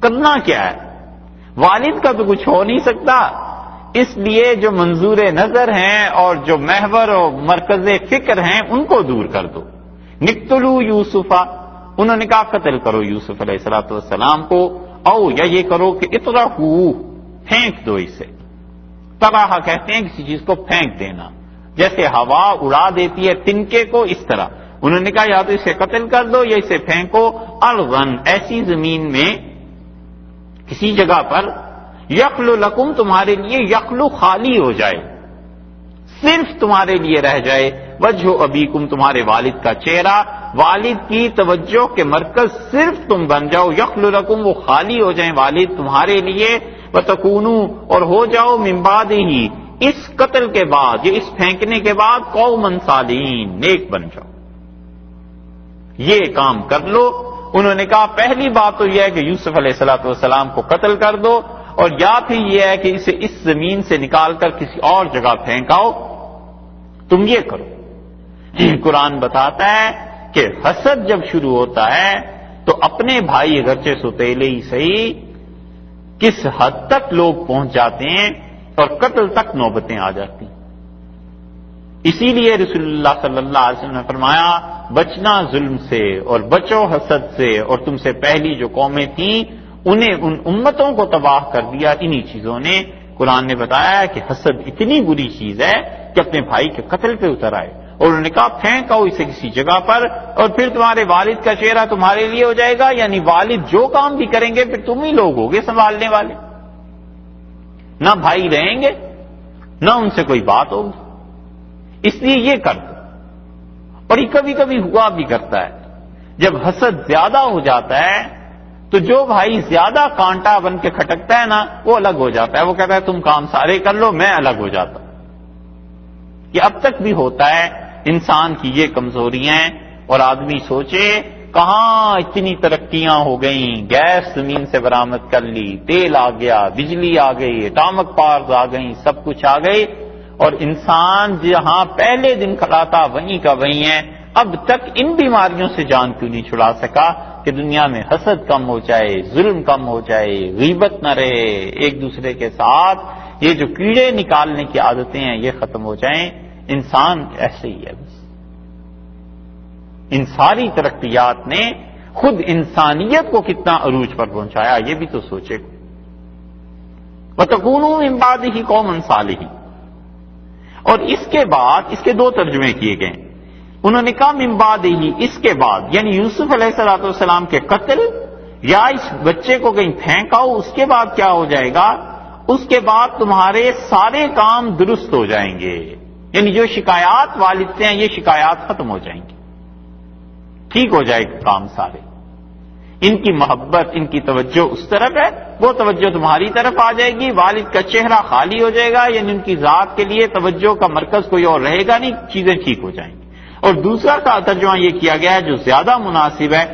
کرنا کیا ہے؟ والد کا تو کچھ ہو نہیں سکتا، اس لیے جو منظور نظر ہیں اور جو محور و مرکز فکر ہیں ان کو دور کر دو۔ نقتلوا یوسفا، انہوں نے کہا قتل کرو یوسف علیہ الصلوۃ والسلام کو، او یا یہ کرو کہ اطرحوا، پھینک دو اسے۔ طرح کہتے ہیں کسی چیز کو پھینک دینا، جیسے ہوا اڑا دیتی ہے تنکے کو، اس طرح انہوں نے کہا یا تو اسے قتل کر دو یا اسے پھینکو ارضن، ایسی زمین میں کسی جگہ پر، یخلو لکم، تمہارے لیے، یخلو خالی ہو جائے، صرف تمہارے لیے رہ جائے، وجہ ابیکم، تمہارے والد کا چہرہ، والد کی توجہ کے مرکز صرف تم بن جاؤ، یخلو لکم، وہ خالی ہو جائیں والد تمہارے لیے، وتکونوا، اور ہو جاؤ، من بعدہ، اس قتل کے بعد یا اس پھینکنے کے بعد، قوما صالحین، نیک بن جاؤ۔ یہ کام کر لو۔ انہوں نے کہا پہلی بات تو یہ ہے کہ یوسف علیہ السلام کو قتل کر دو، اور یا پھر یہ ہے کہ اسے اس زمین سے نکال کر کسی اور جگہ پھینکاؤ، تم یہ کرو۔ قرآن بتاتا ہے کہ حسد جب شروع ہوتا ہے تو اپنے بھائی اگرچہ ستیلے ہی صحیح، کس حد تک لوگ پہنچ جاتے ہیں اور قتل تک نوبتیں آ جاتی ہیں۔ اسی لیے رسول اللہ صلی اللہ علیہ وسلم نے فرمایا بچنا ظلم سے اور بچو حسد سے، اور تم سے پہلی جو قومیں تھیں انہیں، ان امتوں کو تباہ کر دیا انہی چیزوں نے۔ قرآن نے بتایا کہ حسد اتنی بری چیز ہے کہ اپنے بھائی کے قتل پہ اتر آئے، اور انہوں نے کہا پھینکاؤ اسے کسی جگہ پر، اور پھر تمہارے والد کا چہرہ تمہارے لیے ہو جائے گا، یعنی والد جو کام بھی کریں گے پھر تم ہی لوگ ہوگے سنبھالنے والے، نہ بھائی رہیں گے نہ ان سے کوئی بات ہوگی۔ اس لیے یہ کر دو۔ اور یہ کبھی کبھی ہوا بھی کرتا ہے، جب حسد زیادہ ہو جاتا ہے تو جو بھائی زیادہ کانٹا بن کے کھٹکتا ہے نا وہ الگ ہو جاتا ہے، وہ کہتا ہے تم کام سارے کر لو میں الگ ہو جاتا ہوں۔ یہ اب تک بھی ہوتا ہے، انسان کی یہ کمزوریاں ہیں۔ اور آدمی سوچے کہاں اتنی ترقیاں ہو گئیں، گیس زمین سے برآمد کر لی، تیل آ گیا، بجلی آ گئی، اٹامک پاورز آ گئی، سب کچھ آ گئی، اور انسان جہاں پہلے دن کھڑا تھا وہیں کا وہیں ہے۔ اب تک ان بیماریوں سے جان کیوں نہیں چھڑا سکا کہ دنیا میں حسد کم ہو جائے، ظلم کم ہو جائے، غیبت نہ رہے، ایک دوسرے کے ساتھ یہ جو کیڑے نکالنے کی عادتیں ہیں یہ ختم ہو جائیں۔ انسان ایسے ہی ہے بس۔ ان ساری ترقیات نے خود انسانیت کو کتنا عروج پر پہنچایا یہ بھی تو سوچے۔ وَتَكُونُوا مِن بَعْدِهِ قَوْمًا صَالِحِينَ، اور اس کے بعد اس کے دو ترجمے کیے گئے، انہوں نے کہا من بعدہ، اس کے بعد، یعنی یوسف علیہ السلام کے قتل یا اس بچے کو کہیں پھینکاؤ، اس کے بعد کیا ہو جائے گا؟ اس کے بعد تمہارے سارے کام درست ہو جائیں گے، یعنی جو شکایات والد سے ہیں یہ شکایات ختم ہو جائیں گی، ٹھیک ہو جائے گا کام سارے۔ ان کی محبت، ان کی توجہ اس طرف ہے، وہ توجہ تمہاری طرف آ جائے گی، والد کا چہرہ خالی ہو جائے گا، یعنی ان کی ذات کے لیے توجہ کا مرکز کوئی اور رہے گا نہیں، چیزیں ٹھیک ہو جائیں گی۔ اور دوسرا کا ترجمہ یہ کیا گیا ہے جو زیادہ مناسب ہے،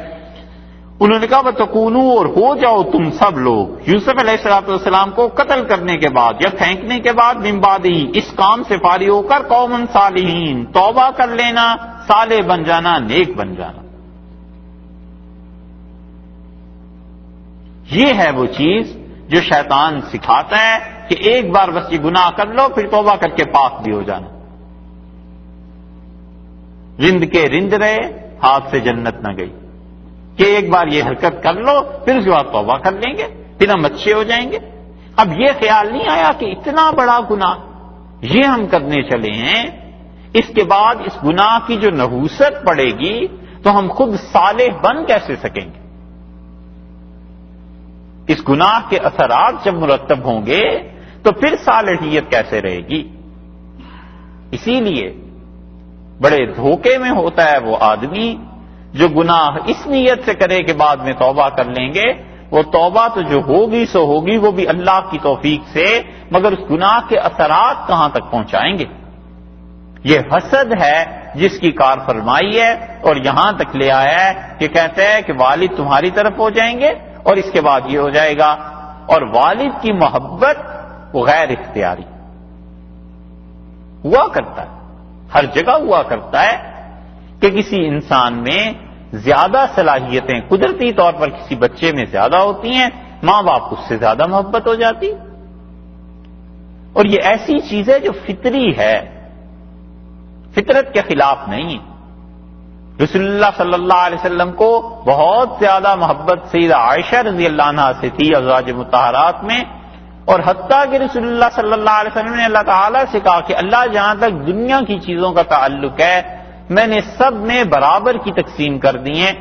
انہوں نے کہا وَتَكُونُوا، اور ہو جاؤ تم سب لوگ یوسف علیہ السلام کو قتل کرنے کے بعد یا پھینکنے کے بعد من بعدہ، اس کام سے فارغ ہو کر قوما صالحین، توبہ کر لینا، صالح بن جانا، نیک بن جانا۔ یہ ہے وہ چیز جو شیطان سکھاتا ہے کہ ایک بار بس یہ گناہ کر لو پھر توبہ کر کے پاک بھی ہو جانا، رند کے رند رہے ہاتھ سے جنت نہ گئی، کہ ایک بار یہ حرکت کر لو پھر اس کے بعد توبہ کر لیں گے پھر ہم اچھے ہو جائیں گے۔ اب یہ خیال نہیں آیا کہ اتنا بڑا گناہ یہ ہم کرنے چلے ہیں، اس کے بعد اس گناہ کی جو نحوست پڑے گی تو ہم خود صالح بن کیسے سکیں گے؟ اس گناہ کے اثرات جب مرتب ہوں گے تو پھر صالحیت کیسے رہے گی؟ اسی لیے بڑے دھوکے میں ہوتا ہے وہ آدمی جو گناہ اس نیت سے کرے کہ بعد میں توبہ کر لیں گے، وہ توبہ تو جو ہوگی سو ہوگی، وہ بھی اللہ کی توفیق سے، مگر اس گناہ کے اثرات کہاں تک پہنچائیں گے؟ یہ حسد ہے جس کی کار فرمائی ہے، اور یہاں تک لے آیا ہے کہ کہتے ہیں کہ والد تمہاری طرف ہو جائیں گے اور اس کے بعد یہ ہو جائے گا، اور والد کی محبت وہ غیر اختیاری ہوا کرتا ہے، ہر جگہ ہوا کرتا ہے کہ کسی انسان میں زیادہ صلاحیتیں قدرتی طور پر کسی بچے میں زیادہ ہوتی ہیں، ماں باپ اس سے زیادہ محبت ہو جاتی. اور یہ ایسی چیز ہے جو فطری ہے، فطرت کے خلاف نہیں. رسول اللہ صلی اللہ علیہ وسلم کو بہت زیادہ محبت سیدہ عائشہ رضی اللہ عنہا سے تھی ازواج مطہرات میں، اور حتیٰ کہ رسول اللہ صلی اللہ علیہ وسلم نے اللہ تعالیٰ سے کہا کہ اللہ جہاں تک دنیا کی چیزوں کا تعلق ہے میں نے سب میں برابر کی تقسیم کر دی ہیں،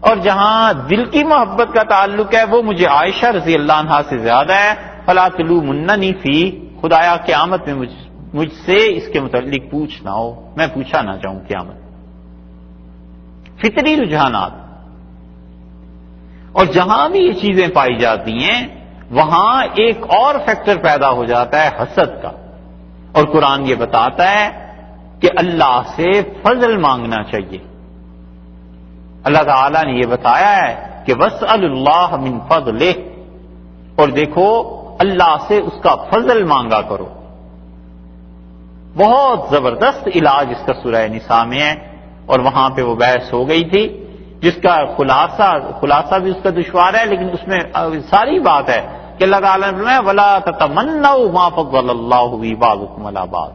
اور جہاں دل کی محبت کا تعلق ہے وہ مجھے عائشہ رضی اللہ عنہا سے زیادہ ہے. فلا تلومننی فی، خدایا قیامت میں مجھ سے اس کے متعلق پوچھنا ہو، میں پوچھا نہ جاؤں قیامت. فطری رجحانات. اور جہاں بھی یہ چیزیں پائی جاتی ہیں وہاں ایک اور فیکٹر پیدا ہو جاتا ہے حسد کا، اور قرآن یہ بتاتا ہے کہ اللہ سے فضل مانگنا چاہیے. اللہ تعالیٰ نے یہ بتایا ہے کہ وَاسْأَلُ اللَّهَ مِن فَضْلِهِ، اور دیکھو اللہ سے اس کا فضل مانگا کرو. بہت زبردست علاج اس کا سورہ نساء میں ہے، اور وہاں پہ وہ بحث ہو گئی تھی جس کا خلاصہ بھی اس کا دشوار ہے، لیکن اس میں ساری بات ہے کہ اللہ تعالیٰ نے فرمایا وَلَا تَتَمَنَّوْا مَا فَضَّلَ اللَّهُ بِهِ بَعْضَكُمْ عَلَىٰ بَعْضٍ.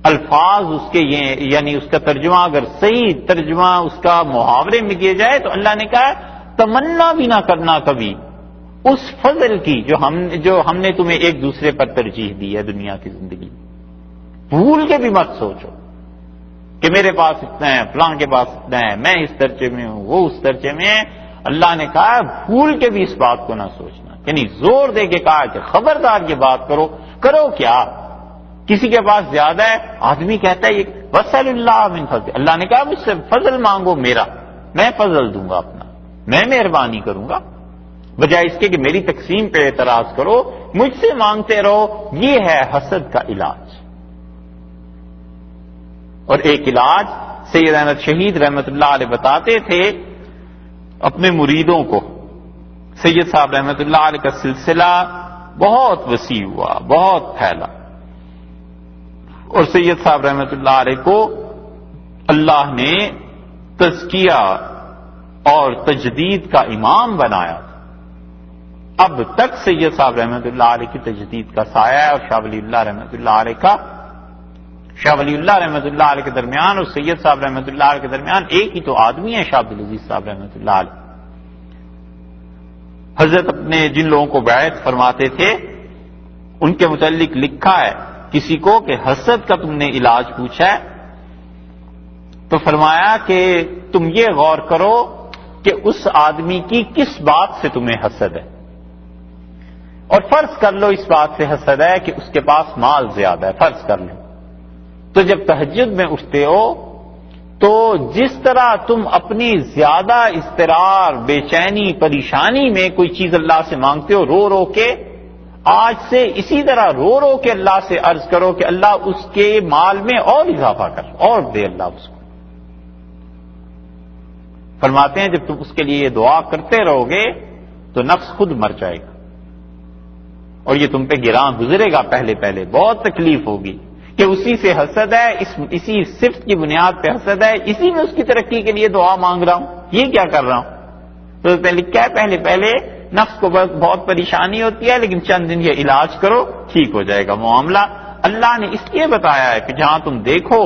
الفاظ اس کے یہ یعنی اس کا ترجمہ اگر صحیح ترجمہ اس کا محاورے میں کیا جائے تو اللہ نے کہا تمنا بھی نہ کرنا کبھی اس فضل کی جو ہم نے تمہیں ایک دوسرے پر ترجیح دی ہے دنیا کی زندگی. بھول کے بھی مت سوچو کہ میرے پاس اتنا ہے، فلاں کے پاس اتنا ہے، میں اس درجے میں ہوں، وہ اس درجے میں ہے. اللہ نے کہا بھول کے بھی اس بات کو نہ سوچنا، یعنی زور دے کے کہا کہ خبردار یہ بات کرو کیا. کسی کے پاس زیادہ ہے، آدمی کہتا ہے یہ وَاسْأَلُ اللَّهَ مِن فَضْلِهِ، اللہ نے کہا مجھ سے فضل مانگو میرا، میں فضل دوں گا اپنا، میں مہربانی کروں گا، بجائے اس کے کہ میری تقسیم پہ اعتراض کرو، مجھ سے مانگتے رہو. یہ ہے حسد کا علاج. اور ایک علاج سید احمد شہید رحمت اللہ علیہ بتاتے تھے اپنے مریدوں کو. سید صاحب رحمت اللہ علیہ کا سلسلہ بہت وسیع ہوا، بہت پھیلا، اور سید صاحب رحمت اللہ علیہ کو اللہ نے تزکیہ اور تجدید کا امام بنایا. اب تک سید صاحب رحمت اللہ علیہ کی تجدید کا سایہ ہے، اور شاہ ولی اللہ رحمت اللہ علیہ کے درمیان اور سید صاحب رحمت اللہ علیہ کے درمیان ایک ہی تو آدمی ہے، شاہ عبدالعزیز صاحب رحمت اللہ علیہ. حضرت اپنے جن لوگوں کو بیعت فرماتے تھے ان کے متعلق لکھا ہے کسی کو کہ حسد کا تم نے علاج پوچھا ہے تو فرمایا کہ تم یہ غور کرو کہ اس آدمی کی کس بات سے تمہیں حسد ہے، اور فرض کر لو اس بات سے حسد ہے کہ اس کے پاس مال زیادہ ہے، فرض کر لو. تو جب تہجد میں اٹھتے ہو تو جس طرح تم اپنی زیادہ اضطرار، بے چینی، پریشانی میں کوئی چیز اللہ سے مانگتے ہو رو رو کے، آج سے اسی طرح رو رو کے اللہ سے عرض کرو کہ اللہ اس کے مال میں اور اضافہ کر، اور دے اللہ اس کو. فرماتے ہیں جب تم اس کے لیے یہ دعا کرتے رہو گے تو نفس خود مر جائے گا، اور یہ تم پہ گراں گزرے گا. پہلے بہت تکلیف ہوگی کہ اسی سے حسد ہے، اسی صفت کی بنیاد پہ حسد ہے، اسی میں اس کی ترقی کے لیے دعا مانگ رہا ہوں، یہ کیا کر رہا ہوں. تو لکھا ہے پہلے نفس کو بہت پریشانی ہوتی ہے، لیکن چند دن یہ علاج کرو ٹھیک ہو جائے گا معاملہ. اللہ نے اس لیے بتایا ہے کہ جہاں تم دیکھو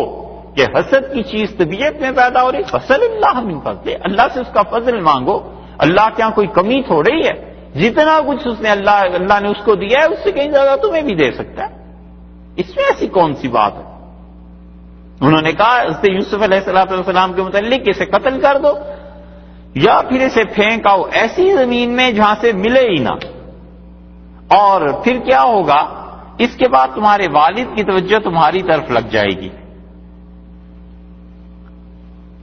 کہ حسد کی چیز طبیعت میں پیدا ہو رہی، فَاسْأَلِ اللَّهَ مِن فَضْلِهِ، اللہ سے اس کا فضل مانگو. اللہ کے یہاں کوئی کمی تھوڑی ہے، جتنا کچھ اس نے اللہ نے اس کو دیا ہے اس سے کہیں زیادہ تمہیں بھی دے سکتا ہے. اس میں ایسی کون سی بات ہے. انہوں نے کہا حضرت یوسف علیہ السلام کے متعلق اسے قتل کر دو یا پھر اسے پھینک آؤ ایسی زمین میں جہاں سے ملے ہی نہ، اور پھر کیا ہوگا، اس کے بعد تمہارے والد کی توجہ تمہاری طرف لگ جائے گی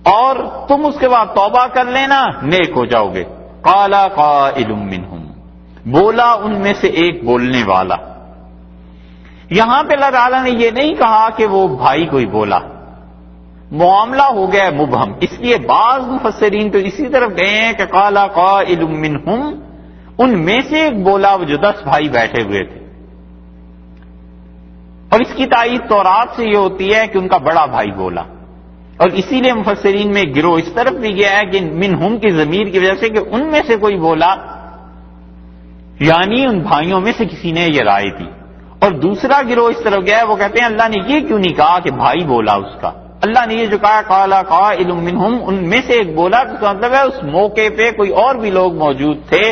اور تم اس کے بعد توبہ کر لینا، نیک ہو جاؤ گے. قال قائل منہم، بولا ان میں سے ایک بولنے والا. یہاں پہ اللہ تعالیٰ نے یہ نہیں کہا کہ وہ بھائی کوئی بولا، معاملہ ہو گیا مبہم. اس لیے بعض مفسرین تو اسی طرف گئے ہیں کہ قال قائل منہم، ان میں سے ایک بولا، وہ جو 10 بھائی بیٹھے ہوئے تھے. اور اس کی تائید تورات سے یہ ہوتی ہے کہ ان کا بڑا بھائی بولا. اور اسی لیے مفسرین میں گروہ اس طرف بھی گیا ہے کہ منہم کی ضمیر کی وجہ سے کہ ان میں سے کوئی بولا، یعنی ان بھائیوں میں سے کسی نے یہ رائے دی. اور دوسرا گروہ اس طرف گیا ہے، وہ کہتے ہیں اللہ نے یہ کیوں نہیں کہا کہ بھائی بولا اس کا، اللہ نے یہ جو کہا قال قائل منہم، ان میں سے ایک بولا، تو اس کا مطلب ہے اس موقع پہ کوئی اور بھی لوگ موجود تھے،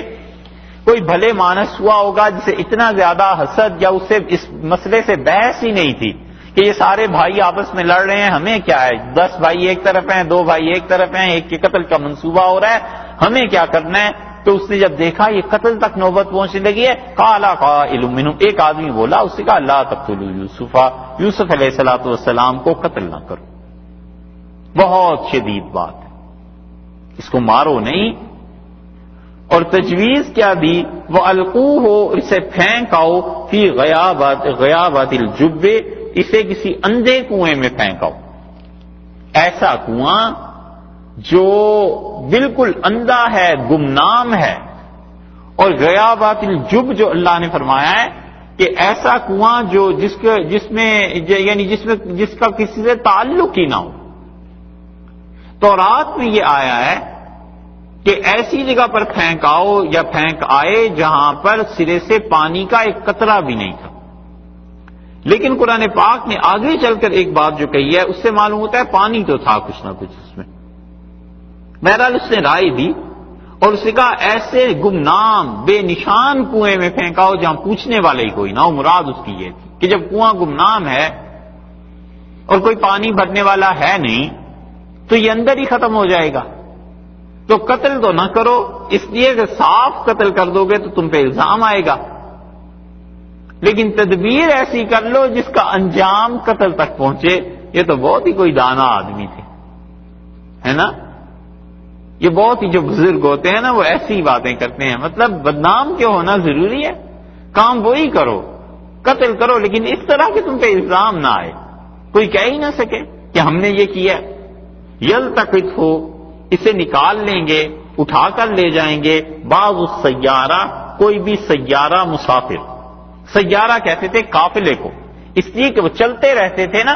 کوئی بھلے مانس ہوا ہوگا جسے اتنا زیادہ حسد یا اسے اس مسئلے سے بحث ہی نہیں تھی کہ یہ سارے بھائی آپس میں لڑ رہے ہیں، ہمیں کیا ہے، 10 بھائی ایک طرف ہیں، 2 بھائی ایک طرف ہیں، ایک کے قتل کا منصوبہ ہو رہا ہے، ہمیں کیا کرنا ہے. تو اس نے جب دیکھا یہ قتل تک نوبت پہنچنے لگی ہے، قال قائل منہم، ایک آدمی بولا، اس نے کہا لا تقتلوا یوسف، یوسف علیہ الصلوۃ والسلام کو قتل نہ کرو، بہت شدید بات ہے، اس کو مارو نہیں. اور تجویز کیا دی، وہ القوہ، اسے پھینکاؤ، فی غیابات الجب، اسے کسی اندھے کنویں میں پھینکاؤ، ایسا کنواں جو بالکل اندھا ہے، گمنام ہے. اور غیابات الجب جو اللہ نے فرمایا ہے کہ ایسا کنواں جو جس کا کسی سے تعلق ہی نہ ہو. تورات میں یہ آیا ہے کہ ایسی جگہ پر پھینکاؤ یا پھینک آئے جہاں پر سرے سے پانی کا ایک قطرہ بھی نہیں تھا. لیکن قرآن پاک نے آگے چل کر ایک بات جو کہی ہے اس سے معلوم ہوتا ہے پانی تو تھا کچھ نہ کچھ اس میں. بہرحال اس نے رائے دی اور اس نے کہا ایسے گمنام بے نشان کنویں میں پھینکاؤ جہاں پوچھنے والا ہی کوئی نہ ہو. مراد اس کی یہ تھی کہ جب کنواں گمنام ہے اور کوئی پانی بھرنے والا ہے نہیں تو یہ اندر ہی ختم ہو جائے گا. تو قتل تو نہ کرو، اس لیے کہ صاف قتل کر دو گے تو تم پہ الزام آئے گا، لیکن تدبیر ایسی کر لو جس کا انجام قتل تک پہنچے. یہ تو بہت ہی کوئی دانا آدمی تھے، ہے نا. یہ بہت ہی جو بزرگ ہوتے ہیں نا وہ ایسی باتیں کرتے ہیں. مطلب بدنام کیوں ہونا ضروری ہے، کام وہی کرو، قتل کرو، لیکن اس طرح کہ تم پہ الزام نہ آئے، کوئی کہہ ہی نہ سکے کہ ہم نے یہ کیا. یلتقط ہو، اسے نکال لیں گے، اٹھا کر لے جائیں گے. بعض السیارہ، کوئی بھی سیارہ مسافر، سیارہ کہتے تھے قافلے کو، اس لیے کہ وہ چلتے رہتے تھے نا.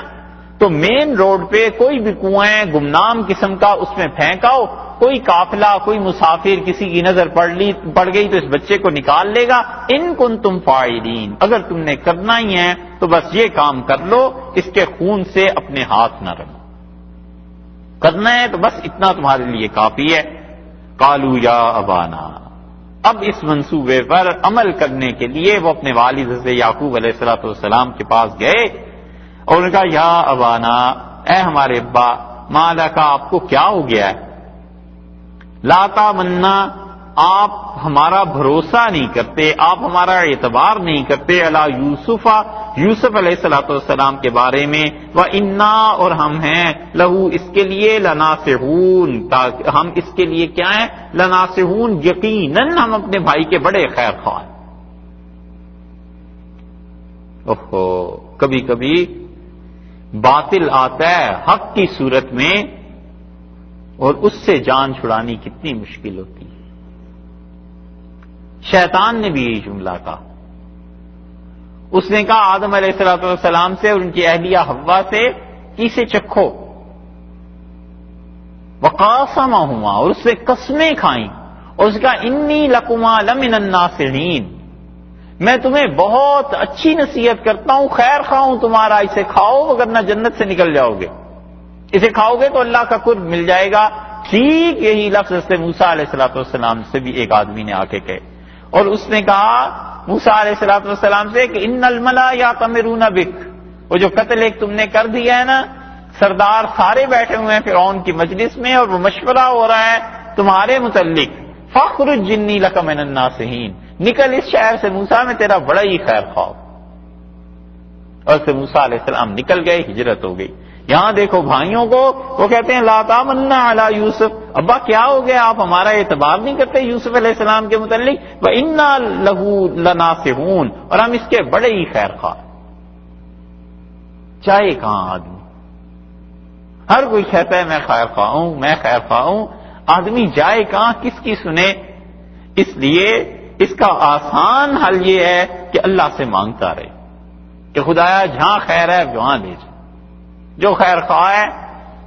تو مین روڈ پہ کوئی بھی کنویں گمنام قسم کا اس میں پھینکاؤ، کوئی قافلہ، کوئی مسافر کسی کی نظر پڑ گئی تو اس بچے کو نکال لے گا. ان کنتم فاعلین، اگر تم نے کرنا ہی ہے تو بس یہ کام کر لو، اس کے خون سے اپنے ہاتھ نہ رگو، کرنا ہے تو بس اتنا تمہارے لیے کافی ہے. قالوا یا ابانا، اب اس منصوبے پر عمل کرنے کے لیے وہ اپنے والد حضرت یعقوب علیہ السلام کے پاس گئے اور انہوں نے کہا یا ابانا، اے ہمارے ابا، ما لکا، آپ کو کیا ہو گیا ہے، لا تامنا، آپ ہمارا بھروسہ نہیں کرتے، آپ ہمارا اعتبار نہیں کرتے، علی یوسف، یوسف علیہ السلام کے بارے میں، وَإِنَّا، اور ہم ہیں، لہو، اس کے لیے، لناصحون، ہم اس کے لیے کیا ہیں، لناصحون، یقیناً ہم اپنے بھائی کے بڑے خیر خواہ. اوہو، کبھی کبھی باطل آتا ہے حق کی صورت میں اور اس سے جان چھڑانی کتنی مشکل ہوتی ہے. شیطان نے بھی یہی جملہ کہا. اس نے کہا آدم علیہ السلام سے اور ان کی اہلیہ حوا سے کہ اسے چکھو. وقاسمہما، اور اس سے قسمیں کھائیں اور اس کا انی لکما لمن الناصحین، میں تمہیں بہت اچھی نصیحت کرتا ہوں، خیر خواہ ہوں تمہارا، اسے کھاؤ وگرنہ جنت سے نکل جاؤ گے، اسے کھاؤ گے تو اللہ کا قرب مل جائے گا. ٹھیک یہی لفظ سے موسیٰ علیہ السلام سے بھی ایک آدمی نے آ کے کہے اور اس نے کہا موسیٰ علیہ السلام سے کہ ان الملا یاتمرون بک، وہ جو قتل ایک تم نے کر دیا ہے نا، سردار سارے بیٹھے ہوئے ہیں فرعون کی مجلس میں اور وہ مشورہ ہو رہا ہے تمہارے متعلق، فاخرج جنی لک من الناصحین، نکل اس شہر سے موسیٰ، میں تیرا بڑا ہی خیر خواہ. اور سے موسیٰ علیہ السلام نکل گئے، ہجرت ہو گئی. یہاں دیکھو بھائیوں کو، وہ کہتے ہیں لا تامنا علی یوسف، ابا کیا ہو گیا، آپ ہمارا اعتبار نہیں کرتے یوسف علیہ السلام کے متعلق، وَإِنَّا لَهُ لَنَاصِحُونَ، اور ہم اس کے بڑے ہی خیر خواہ. چاہے کہاں آدمی، ہر کوئی کہتا ہے میں خیر خواہ ہوں، میں خیر خواہ ہوں، آدمی جائے کہاں، کس کی سنے. اس لیے اس کا آسان حل یہ ہے کہ اللہ سے مانگتا رہے کہ خدایا جہاں خیر ہے وہاں لے جا، جو خیر خواہ ہے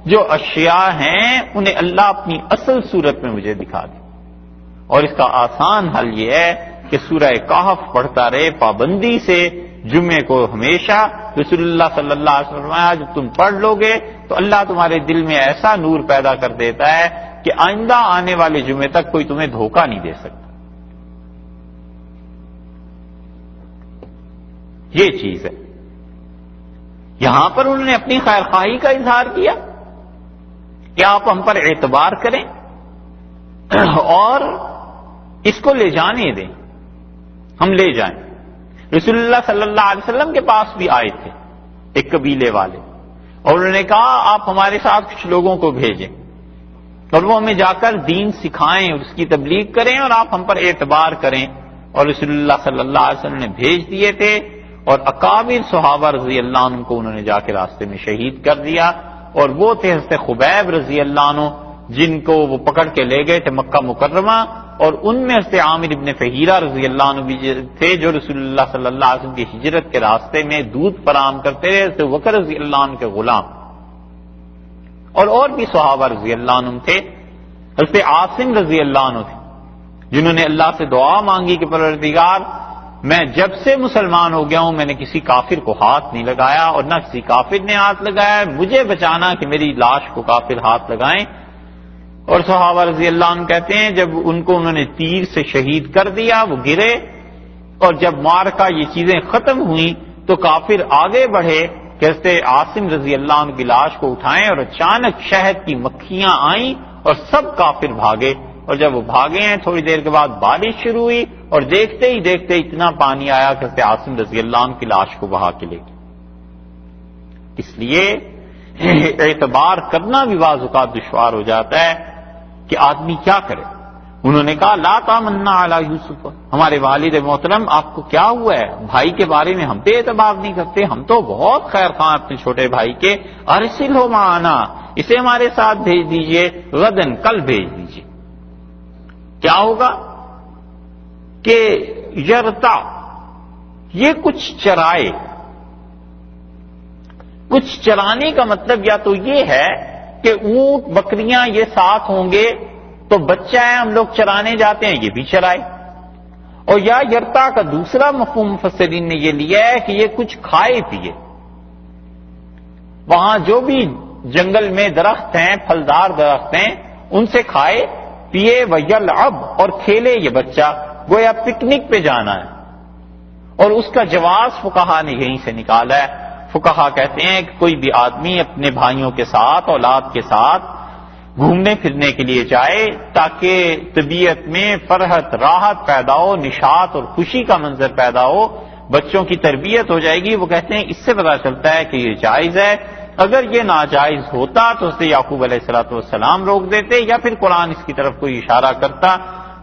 جو اشیاء ہیں انہیں اللہ اپنی اصل صورت میں مجھے دکھا دے. اور اس کا آسان حل یہ ہے کہ سورہ کہف پڑھتا رہے پابندی سے جمعے کو ہمیشہ. رسول اللہ صلی اللہ علیہ وسلم جب تم پڑھ لو گے تو اللہ تمہارے دل میں ایسا نور پیدا کر دیتا ہے کہ آئندہ آنے والے جمعے تک کوئی تمہیں دھوکہ نہیں دے سکتا. یہ چیز ہے. یہاں پر انہوں نے اپنی خیر خواہی کا اظہار کیا کہ آپ ہم پر اعتبار کریں اور اس کو لے جانے دیں، ہم لے جائیں. رسول اللہ صلی اللہ علیہ وسلم کے پاس بھی آئے تھے ایک قبیلے والے، اور انہوں نے کہا آپ ہمارے ساتھ کچھ لوگوں کو بھیجیں اور وہ ہمیں جا کر دین سکھائیں، اس کی تبلیغ کریں اور آپ ہم پر اعتبار کریں. اور رسول اللہ صلی اللہ علیہ وسلم نے بھیج دیے تھے، اور اکابر صحابہ رضی اللہ عنہ کو انہوں نے جا کے راستے میں شہید کر دیا. اور وہ تھے حضرت خبیب رضی اللہ عنہ جن کو وہ پکڑ کے لے گئے تھے مکہ مکرمہ، اور ان میں حضرت عامر ابن فہیرہ رضی اللہ عنہ بھی تھے جو رسول اللہ صلی اللہ علیہ وسلم کی ہجرت کے راستے میں دودھ فراہم کرتے رہے. حضرت بکر رضی اللہ عنہ کے غلام اور بھی صحابہ رضی اللہ عنہ تھے. حضرت عاصم رضی اللہ عنہ تھے جنہوں نے اللہ سے دعا مانگی کہ پروردگار میں جب سے مسلمان ہو گیا ہوں میں نے کسی کافر کو ہاتھ نہیں لگایا اور نہ کسی کافر نے ہاتھ لگایا، مجھے بچانا کہ میری لاش کو کافر ہاتھ لگائیں. اور صحابہ رضی اللہ عنہ کہتے ہیں جب ان کو انہوں نے تیر سے شہید کر دیا وہ گرے، اور جب معرکہ یہ چیزیں ختم ہوئیں تو کافر آگے بڑھے کہ حضرت عاصم رضی اللہ عنہ کی لاش کو اٹھائیں، اور اچانک شہد کی مکھیاں آئیں اور سب کافر بھاگے. اور جب وہ بھاگے ہیں تھوڑی دیر کے بعد بارش شروع ہوئی اور دیکھتے ہی دیکھتے اتنا پانی آیا کہ حضرت عاصم رضی اللہ عنہ کی لاش کو بہا کے لے گئے. اس لیے اعتبار کرنا بھی بعض اوقات دشوار ہو جاتا ہے کہ آدمی کیا کرے. انہوں نے کہا لا تامنا علی یوسف، ہمارے والد محترم آپ کو کیا ہوا ہے؟ بھائی کے بارے میں ہم پہ اعتبار نہیں کرتے، ہم تو بہت خیر خواہ اپنے چھوٹے بھائی کے. ارسلہ معنا، اسے ہمارے ساتھ بھیج دیجئے، غدن، کل بھیج دیجئے. کیا ہوگا کہ یرتا، یہ کچھ چرائے. کچھ چرانے کا مطلب یا تو یہ ہے کہ اونٹ بکریاں یہ ساتھ ہوں گے تو بچہ ہے ہم لوگ چرانے جاتے ہیں یہ بھی چرائے. اور یا یرتا کا دوسرا مفہوم مفسرین نے یہ لیا ہے کہ یہ کچھ کھائے پیے. وہاں جو بھی جنگل میں درخت ہیں، پھلدار درخت ہیں، ان سے کھائے پیے ویلعب، اور کھیلے یہ بچہ، گویا پکنک پہ جانا ہے. اور اس کا جواز فقہا نے یہیں سے نکالا ہے. فقہا کہتے ہیں کہ کوئی بھی آدمی اپنے بھائیوں کے ساتھ، اولاد کے ساتھ گھومنے پھرنے کے لیے جائے تاکہ طبیعت میں فرحت، راحت پیدا ہو، نشاط اور خوشی کا منظر پیدا ہو، بچوں کی تربیت ہو جائے گی. وہ کہتے ہیں اس سے پتہ چلتا ہے کہ یہ جائز ہے. اگر یہ ناجائز ہوتا تو حضرت یعقوب علیہ الصلوۃ والسلام روک دیتے، یا پھر قرآن اس کی طرف کوئی اشارہ کرتا.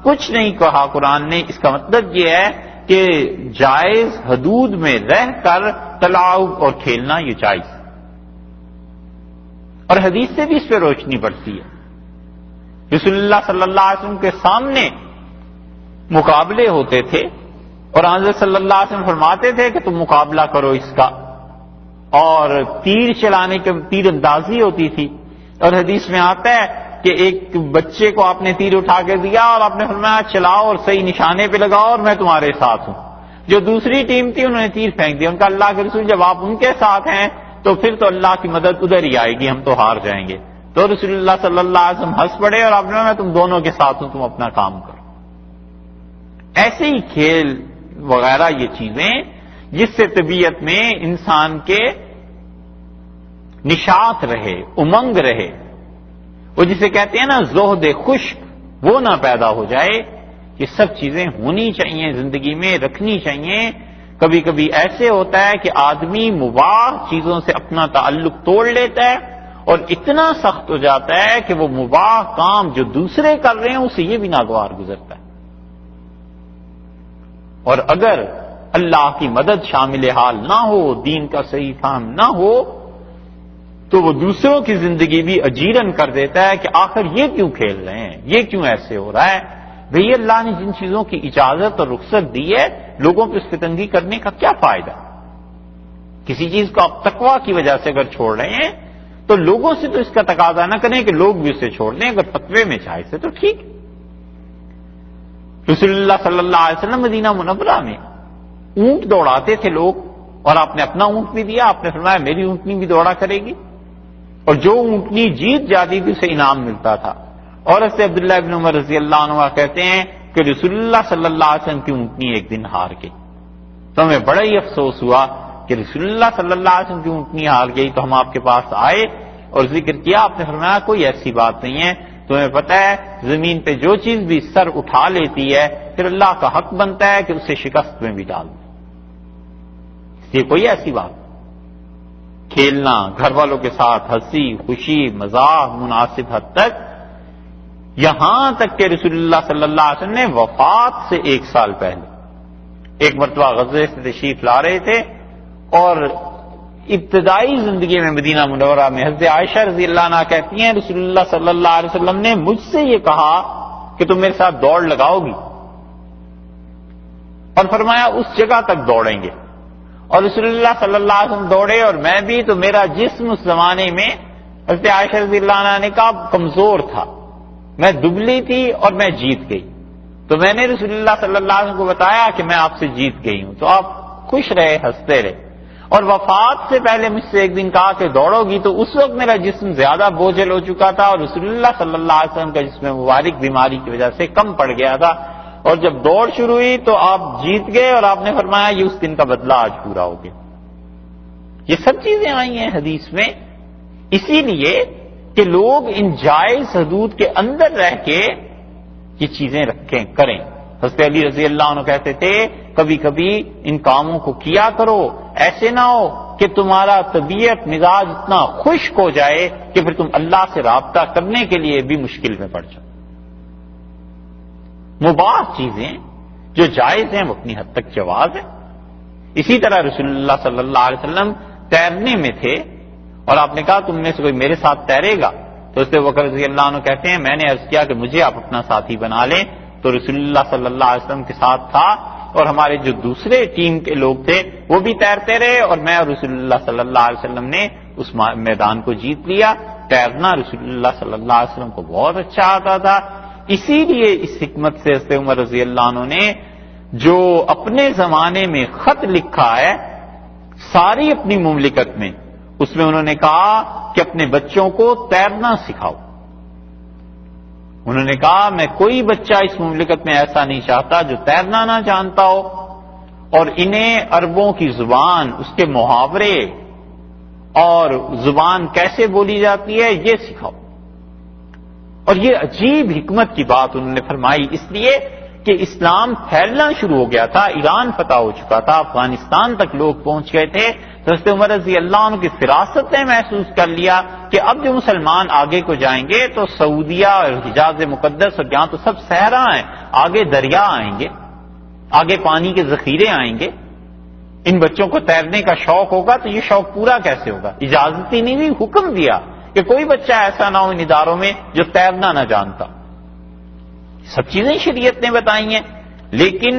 کچھ نہیں کہا قرآن نے. اس کا مطلب یہ ہے کہ جائز حدود میں رہ کر تلاؤ اور کھیلنا یہ جائز. اور حدیث سے بھی اس پہ روشنی پڑتی ہے. رسول اللہ صلی اللہ علیہ وسلم کے سامنے مقابلے ہوتے تھے اور حضرت صلی اللہ علیہ وسلم فرماتے تھے کہ تم مقابلہ کرو اس کا. اور تیر چلانے کے تیر اندازی ہوتی تھی، اور حدیث میں آتا ہے کہ ایک بچے کو آپ نے تیر اٹھا کے دیا اور آپ نے فرمایا چلاؤ اور صحیح نشانے پہ لگاؤ اور میں تمہارے ساتھ ہوں. جو دوسری ٹیم تھی انہوں نے تیر پھینک دیا. ان کا اللہ کے رسول جب آپ ان کے ساتھ ہیں تو پھر تو اللہ کی مدد ادھر ہی آئے گی، ہم تو ہار جائیں گے. تو رسول اللہ صلی اللہ علیہ وسلم ہنس پڑے اور آپ نے میں تم دونوں کے ساتھ ہوں، تم اپنا کام کرو. ایسے ہی کھیل وغیرہ یہ چیزیں جس سے طبیعت میں انسان کے نشاط رہے، امنگ رہے، وہ جسے کہتے ہیں نا زہد خشک، وہ نہ پیدا ہو جائے. یہ سب چیزیں ہونی چاہیے زندگی میں، رکھنی چاہیے. کبھی کبھی ایسے ہوتا ہے کہ آدمی مباح چیزوں سے اپنا تعلق توڑ لیتا ہے اور اتنا سخت ہو جاتا ہے کہ وہ مباح کام جو دوسرے کر رہے ہیں اسے یہ بھی ناگوار گزرتا ہے. اور اگر اللہ کی مدد شامل حال نہ ہو، دین کا صحیح فہم نہ ہو، تو وہ دوسروں کی زندگی بھی اجیرن کر دیتا ہے کہ آخر یہ کیوں کھیل رہے ہیں، یہ کیوں ایسے ہو رہا ہے. بھئی اللہ نے جن چیزوں کی اجازت اور رخصت دی ہے لوگوں پہ اس پہ تنگی کرنے کا کیا فائدہ؟ کسی چیز کو آپ تقویٰ کی وجہ سے اگر چھوڑ رہے ہیں تو لوگوں سے تو اس کا تقاضا نہ کریں کہ لوگ بھی اسے چھوڑ دیں، اگر فتوے میں جائز ہے تو ٹھیک ہے۔ رسول اللہ صلی اللہ علیہ وسلم مدینہ منورہ میں اونٹ دوڑاتے تھے لوگ، اور آپ نے اپنا اونٹ بھی دیا، آپ نے فرمایا میری اونٹنی بھی دوڑا کرے گی، اور جو اونٹنی جیت جاتی تھی اسے انعام ملتا تھا۔ اور اس سے عبداللہ ابن عمر رضی اللہ عنہ کہتے ہیں کہ رسول اللہ صلی اللہ علیہ وسلم کی اونٹنی ایک دن ہار گئی، تو ہمیں بڑا ہی افسوس ہوا کہ رسول اللہ صلی اللہ علیہ وسلم کی اونٹنی ہار گئی، تو ہم آپ کے پاس آئے اور ذکر کیا، آپ نے فرمایا کوئی ایسی بات نہیں ہے، تمہیں پتہ ہے زمین پہ جو چیز بھی سر اٹھا لیتی ہے پھر اللہ کا حق بنتا ہے کہ اسے شکست میں بھی ڈال دیں، یہ کوئی ایسی بات۔ کھیلنا، گھر والوں کے ساتھ ہنسی خوشی مزاح مناسب حد تک، یہاں تک کہ رسول اللہ صلی اللہ علیہ وسلم نے وفات سے 1 سال پہلے ایک مرتبہ غزوے سے تشریف لا رہے تھے، اور ابتدائی زندگی میں مدینہ منورہ میں حضرت عائشہ رضی اللہ عنہا کہتی ہیں رسول اللہ صلی اللہ علیہ وسلم نے مجھ سے یہ کہا کہ تم میرے ساتھ دوڑ لگاؤ گی، اور فرمایا اس جگہ تک دوڑیں گے، اور رسول اللہ صلی اللہ علیہ وسلم دوڑے اور میں بھی، تو میرا جسم اس زمانے میں حضرت عائشہ رضی اللہ عنہا نے کہا کمزور تھا، میں دبلی تھی اور میں جیت گئی، تو میں نے رسول اللہ صلی اللہ علیہ وسلم کو بتایا کہ میں آپ سے جیت گئی ہوں، تو آپ خوش رہے ہنستے رہے، اور وفات سے پہلے مجھ سے ایک دن کہا کہ دوڑو گی، تو اس وقت میرا جسم زیادہ بوجھل ہو چکا تھا اور رسول اللہ صلی اللہ علیہ وسلم کا جسم مبارک بیماری کی وجہ سے کم پڑ گیا تھا، اور جب دوڑ شروع ہوئی تو آپ جیت گئے، اور آپ نے فرمایا یہ اس دن کا بدلہ آج پورا ہو گیا۔ یہ سب چیزیں آئی ہیں حدیث میں، اسی لیے کہ لوگ ان جائز حدود کے اندر رہ کے یہ چیزیں رکھیں کریں۔ حضرت علی رضی اللہ عنہ کہتے تھے کبھی کبھی ان کاموں کو کیا کرو، ایسے نہ ہو کہ تمہارا طبیعت مزاج اتنا خشک ہو جائے کہ پھر تم اللہ سے رابطہ کرنے کے لیے بھی مشکل میں پڑ جاؤ۔ مباح چیزیں جو جائز ہیں وہ اپنی حد تک جواز ہے۔ اسی طرح رسول اللہ صلی اللہ علیہ وسلم تیرنے میں تھے، اور آپ نے کہا تم میں سے کوئی میرے ساتھ تیرے گا، تو اس سے بکر رضی اللہ عنہ کہتے ہیں میں نے عرض کیا کہ مجھے آپ اپنا ساتھی بنا لیں، تو رسول اللہ صلی اللہ علیہ وسلم کے ساتھ تھا، اور ہمارے جو دوسرے ٹیم کے لوگ تھے وہ بھی تیرتے رہے، اور میں اور رسول اللہ صلی اللہ علیہ وسلم نے اس میدان کو جیت لیا۔ تیرنا رسول اللہ صلی اللہ علیہ وسلم کو بہت اچھا آتا تھا، اسی لیے اس حکمت سے حضرت عمر رضی اللہ عنہ نے جو اپنے زمانے میں خط لکھا ہے ساری اپنی مملکت میں، اس میں انہوں نے کہا کہ اپنے بچوں کو تیرنا سکھاؤ۔ انہوں نے کہا میں کوئی بچہ اس مملکت میں ایسا نہیں چاہتا جو تیرنا نہ جانتا ہو، اور انہیں عربوں کی زبان، اس کے محاورے اور زبان کیسے بولی جاتی ہے یہ سکھاؤ۔ اور یہ عجیب حکمت کی بات انہوں نے فرمائی، اس لیے کہ اسلام پھیلنا شروع ہو گیا تھا، ایران فتح ہو چکا تھا، افغانستان تک لوگ پہنچ گئے تھے، تو حضرت عمر رضی اللہ عنہ کی فراست نے محسوس کر لیا کہ اب جو مسلمان آگے کو جائیں گے تو سعودیہ اور حجاز مقدس اور یہاں تو سب صحرا ہیں، آگے دریا آئیں گے، آگے پانی کے ذخیرے آئیں گے، ان بچوں کو تیرنے کا شوق ہوگا تو یہ شوق پورا کیسے ہوگا؟ اجازت ہی نہیں دی، حکم دیا کہ کوئی بچہ ایسا نہ ہو ان اداروں میں جو تیرنا نہ جانتا۔ سب چیزیں شریعت نے بتائی ہیں، لیکن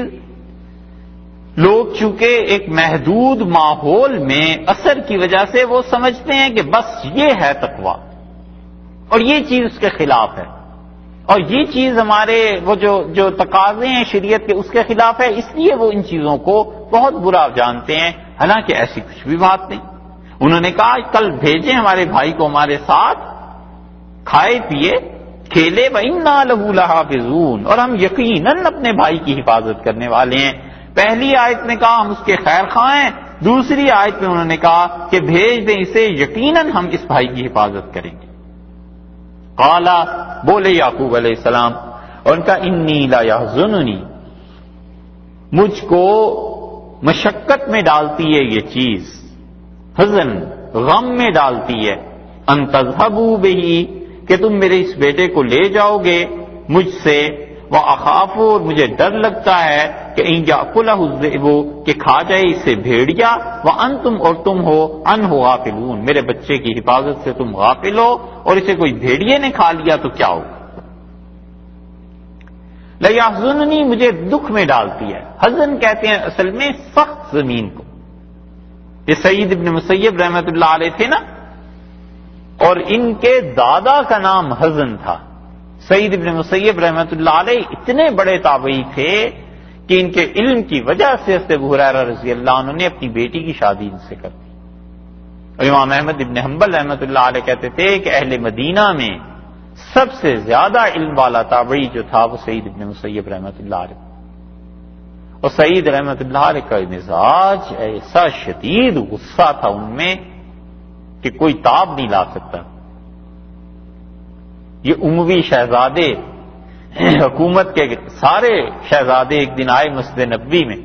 لوگ چونکہ ایک محدود ماحول میں اثر کی وجہ سے وہ سمجھتے ہیں کہ بس یہ ہے تقویٰ، اور یہ چیز اس کے خلاف ہے، اور یہ چیز ہمارے وہ جو تقاضے ہیں شریعت کے اس کے خلاف ہے، اس لیے وہ ان چیزوں کو بہت برا جانتے ہیں، حالانکہ ایسی کچھ بھی بات نہیں۔ انہوں نے کہا کل بھیجیں ہمارے بھائی کو ہمارے ساتھ، کھائے پیے کھیلے وَإِنَّا لَهُ لَحَافِظُونَ، اور ہم یقیناً اپنے بھائی کی حفاظت کرنے والے ہیں۔ پہلی آیت میں کہا ہم اس کے خیر خواہ ہیں، دوسری آیت میں انہوں نے کہا کہ بھیج دیں اسے، یقیناً ہم اس بھائی کی حفاظت کریں گے۔ قال، بولے یعقوب علیہ السلام، اور ان کا انی لا یحزننی، مجھ کو مشقت میں ڈالتی ہے یہ چیز، حزن غم میں ڈالتی ہے، ان تذهبوا به، کہ تم میرے اس بیٹے کو لے جاؤ گے مجھ سے، وَأَخَافُ، اور مجھے ڈر لگتا ہے کہ إِن يَأْكُلَهُ الذِّئْبُ، کہ کھا جائے اسے بھیڑیا، وَأَنْتُمْ، اور تم ہو عَنْهُ غَافِلُونَ، میرے بچے کی حفاظت سے تم غافل ہو، اور اسے کوئی بھیڑیے نے کھا لیا تو کیا ہوگا؟ لَيَحْزُنُنِي، مجھے دکھ میں ڈالتی ہے۔ حزن کہتے ہیں اصل میں سخت زمین کو، یہ سعید ابن مسیب رحمۃ اللہ علیہ تھے نا، اور ان کے دادا کا نام حزن تھا. سعید ابن مسیب رحمۃ اللہ علیہ اتنے بڑے تابعی تھے کہ ان کے علم کی وجہ سے حضرت ابو ہریرہ رضی اللہ عنہ نے اپنی بیٹی کی شادی ان سے کر دی. اور امام احمد ابن حنبل رحمۃ اللہ علیہ کہتے تھے کہ اہل مدینہ میں سب سے زیادہ علم والا تابعی جو تھا وہ سعید ابن مسیب رحمۃ اللہ علیہ. اور سعید رحمۃ اللہ علیہ کا مزاج ایسا شدید غصہ تھا ان میں کہ کوئی تاب نہیں لا سکتا. یہ اموی شہزادے حکومت کے سارے شہزادے ایک دن آئے مسجد نبوی میں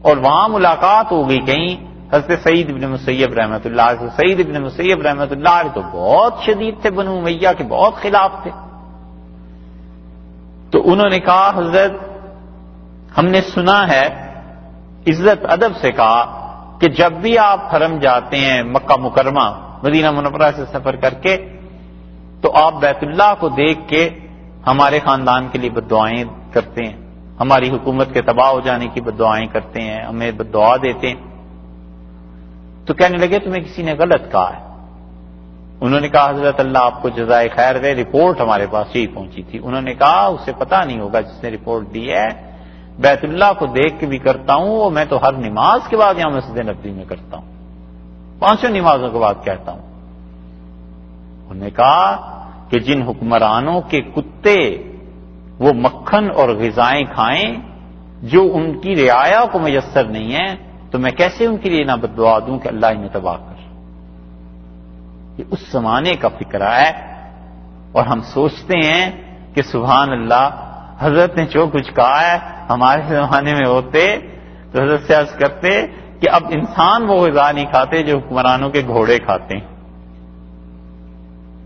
اور وہاں ملاقات ہو گئی کہیں حضرت سعید ابن مسیب رحمۃ اللہ علیہ. سعید ابن مسیب رحمۃ اللہ علیہ تو بہت شدید تھے، بنو امیہ کے بہت خلاف تھے. تو انہوں نے کہا حضرت ہم نے سنا ہے، عزت ادب سے کہا کہ جب بھی آپ حرم جاتے ہیں مکہ مکرمہ مدینہ منورہ سے سفر کر کے تو آپ بیت اللہ کو دیکھ کے ہمارے خاندان کے لیے بددعائیں کرتے ہیں، ہماری حکومت کے تباہ ہو جانے کی بددعائیں کرتے ہیں، ہمیں بددعا دیتے ہیں. تو کہنے لگے تمہیں کسی نے غلط کہا ہے. انہوں نے کہا حضرت اللہ آپ کو جزائے خیر دے، رپورٹ ہمارے پاس یہی پہنچی تھی. انہوں نے کہا اسے پتہ نہیں ہوگا جس نے رپورٹ دی ہے، بیت اللہ کو دیکھ کے بھی کرتا ہوں اور میں تو ہر نماز کے بعد یہاں مسجد نبوی میں کرتا ہوں، 5 نمازوں کے بعد کہتا ہوں. انہوں نے کہا کہ جن حکمرانوں کے کتے وہ مکھن اور غذائیں کھائیں جو ان کی رعایا کو میسر نہیں ہے تو میں کیسے ان کے لیے نہ بددعا دوں کہ اللہ انہیں تباہ کر. یہ اس زمانے کا فکرہ ہے اور ہم سوچتے ہیں کہ سبحان اللہ حضرت نے جو کچھ کہا ہے ہمارے زمانے میں ہوتے تو حضرت سے عرض کرتے کہ اب انسان وہ غذا نہیں کھاتے جو حکمرانوں کے گھوڑے کھاتے ہیں.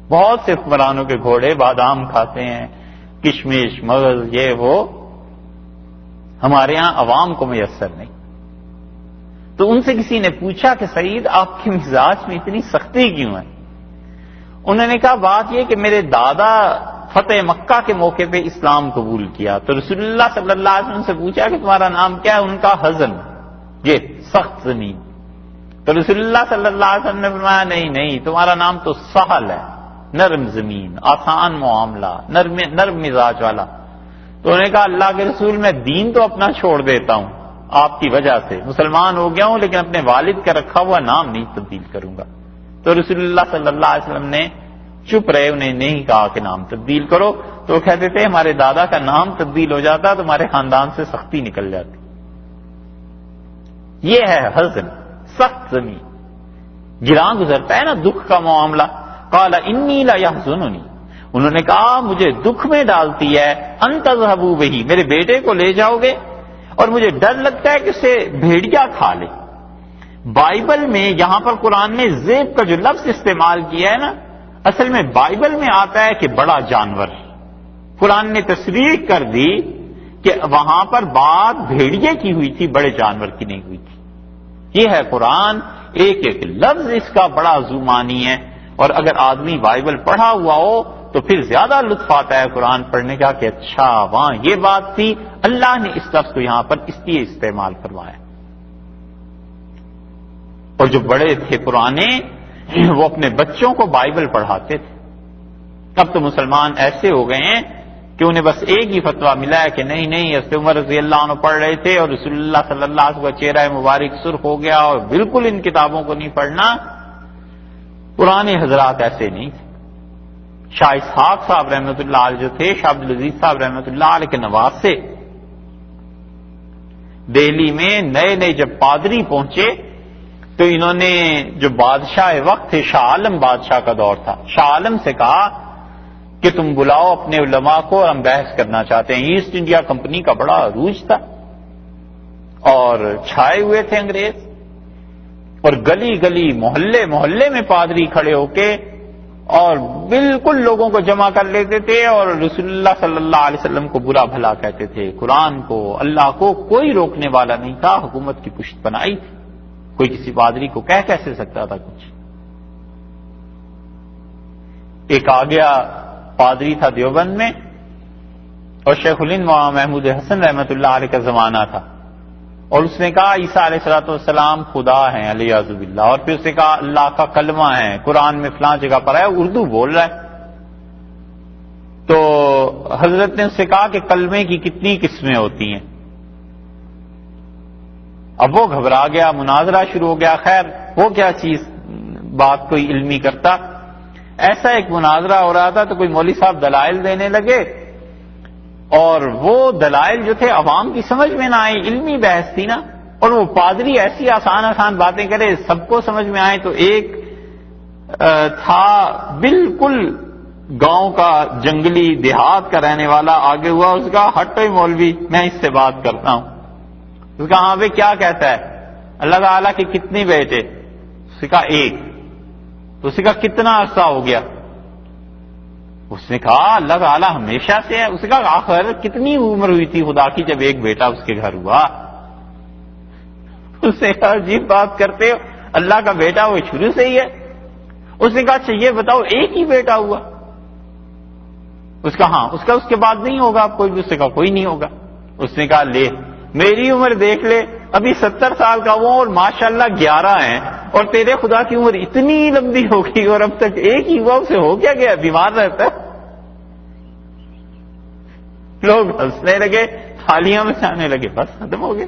بہت سے حکمرانوں کے گھوڑے بادام کھاتے ہیں، کشمش مغز یہ وہ، ہمارے ہاں عوام کو میسر نہیں. تو ان سے کسی نے پوچھا کہ سعید آپ کے مزاج میں اتنی سختی کیوں ہے؟ انہوں نے کہا بات یہ کہ میرے دادا فتح مکہ کے موقع پہ اسلام قبول کیا تو رسول اللہ صلی اللہ علیہ وسلم سے پوچھا کہ تمہارا نام کیا ہے؟ ان کا حزن، یہ سخت زمین. تو رسول اللہ صلی اللہ علیہ وسلم نے فرمایا نہیں تمہارا نام تو سہل ہے، نرم زمین، آسان معاملہ، نرم مزاج والا. تو انہوں نے کہا اللہ کے رسول میں دین تو اپنا چھوڑ دیتا ہوں آپ کی وجہ سے، مسلمان ہو گیا ہوں لیکن اپنے والد کا رکھا ہوا نام نہیں تبدیل کروں گا. تو رسول اللہ صلی اللہ علیہ وسلم نے چپ رہے، انہیں نہیں کہا کہ نام تبدیل کرو. تو وہ کہتے تھے ہمارے دادا کا نام تبدیل ہو جاتا تو ہمارے خاندان سے سختی نکل جاتی. یہ ہے حزن، سخت زمین، گراں گزرتا ہے نا دکھ کا معاملہ. قال انی لا یحزننی، انہوں نے کہا مجھے دکھ میں ڈالتی ہے ان تذهبوا به، میرے بیٹے کو لے جاؤ گے اور مجھے ڈر لگتا ہے کہ اسے بھیڑیا کھا لے. بائبل میں یہاں پر قرآن نے ذئب کا جو لفظ استعمال کیا ہے نا، اصل میں بائبل میں آتا ہے کہ بڑا جانور. قرآن نے تصریح کر دی کہ وہاں پر بات بھیڑیے کی ہوئی تھی، بڑے جانور کی نہیں ہوئی تھی. یہ ہے قرآن، ایک ایک لفظ اس کا بڑا زمانی ہے. اور اگر آدمی بائبل پڑھا ہوا ہو تو پھر زیادہ لطف آتا ہے قرآن پڑھنے کا کہ اچھا وہاں یہ بات تھی، اللہ نے اس لفظ کو یہاں پر اس لیے استعمال کروایا. اور جو بڑے تھے پرانے وہ اپنے بچوں کو بائبل پڑھاتے تھے. اب تو مسلمان ایسے ہو گئے ہیں کہ انہیں بس ایک ہی فتویٰ ملا ہے کہ نہیں حضرت عمر رضی اللہ عنہ پڑھ رہے تھے اور رسول اللہ صلی اللہ علیہ وسلم کا چہرہ مبارک سرخ ہو گیا اور بالکل ان کتابوں کو نہیں پڑھنا. پرانے حضرات ایسے نہیں تھے. شاہ اسحاق صاحب رحمۃ اللہ علیہ جو تھے، شاہ عبدالعزیز صاحب رحمۃ اللہ علیہ کے نواسے، دہلی میں نئے جب پادری پہنچے تو انہوں نے جو بادشاہ وقت تھے، شاہ عالم بادشاہ کا دور تھا، شاہ عالم سے کہا کہ تم بلاؤ اپنے علماء کو، ہم بحث کرنا چاہتے ہیں. ایسٹ انڈیا کمپنی کا بڑا عروج تھا اور چھائے ہوئے تھے انگریز، اور گلی محلے میں پادری کھڑے ہو کے اور بالکل لوگوں کو جمع کر لیتے تھے اور رسول اللہ صلی اللہ علیہ وسلم کو برا بھلا کہتے تھے، قرآن کو، اللہ کو کوئی روکنے والا نہیں تھا. حکومت کی پشت بنائی تھی، کوئی کسی پادری کو کہہ کیسے سکتا تھا کچھ. ایک آ گیا پادری تھا دیوبند میں اور شیخ الہند مولانا محمود حسن رحمۃ اللہ علیہ کا زمانہ تھا. اور اس نے کہا عیسیٰ علیہ الصلوۃ والسلام خدا ہیں علیہ باللہ، اور پھر اس نے کہا اللہ کا کلمہ ہے، قرآن میں فلاں جگہ پر ہے، اردو بول رہا ہے۔ تو حضرت نے اس سے کہا کہ کلمے کی کتنی قسمیں ہوتی ہیں؟ اب وہ گھبرا گیا، مناظرہ شروع ہو گیا۔ خیر وہ کیا چیز بات کوئی علمی کرتا، ایسا ایک مناظرہ ہو رہا تھا تو کوئی مولوی صاحب دلائل دینے لگے، اور وہ دلائل جو تھے عوام کی سمجھ میں نہ آئے، علمی بحث تھی نا، اور وہ پادری ایسی آسان آسان باتیں کرے سب کو سمجھ میں آئے۔ تو ایک تھا بالکل گاؤں کا جنگلی دیہات کا رہنے والا، آگے ہوا، اس کا ہٹو مولوی میں اس سے بات کرتا ہوں۔ اس کا ہاں بھائی کیا کہتا ہے؟ اللہ تعالیٰ کے کتنے بیٹے؟ اس نے کہا ایک۔ تو اس نے کہا کتنا عرصہ ہو گیا؟ اس نے کہا اللہ تعالیٰ ہمیشہ سے ہے۔ اس نے کہا آخر کتنی عمر ہوئی تھی خدا کی جب ایک بیٹا اس کے گھر ہوا؟ اس نے کہا عجیب بات کرتے ہو، اللہ کا بیٹا وہ شروع سے ہی ہے۔ اس نے کہا اچھا یہ بتاؤ ایک ہی بیٹا ہوا؟ اس کا ہاں، اس کا اس کے بعد نہیں ہوگا آپ کوئی بھی؟ اس نے کہا کوئی نہیں ہوگا۔ اس نے کہا لے میری عمر دیکھ لے، ابھی 70 سال کا وہ اور ماشاءاللہ 11 ہیں، اور تیرے خدا کی عمر اتنی لمبی ہوگی اور اب تک ایک ہی ہوا، اسے ہو کیا گیا؟ بیمار رہتا ہے۔ لوگ ہنسنے لگے، تھالیاں میں جانے لگے، بس ختم ہو گئے۔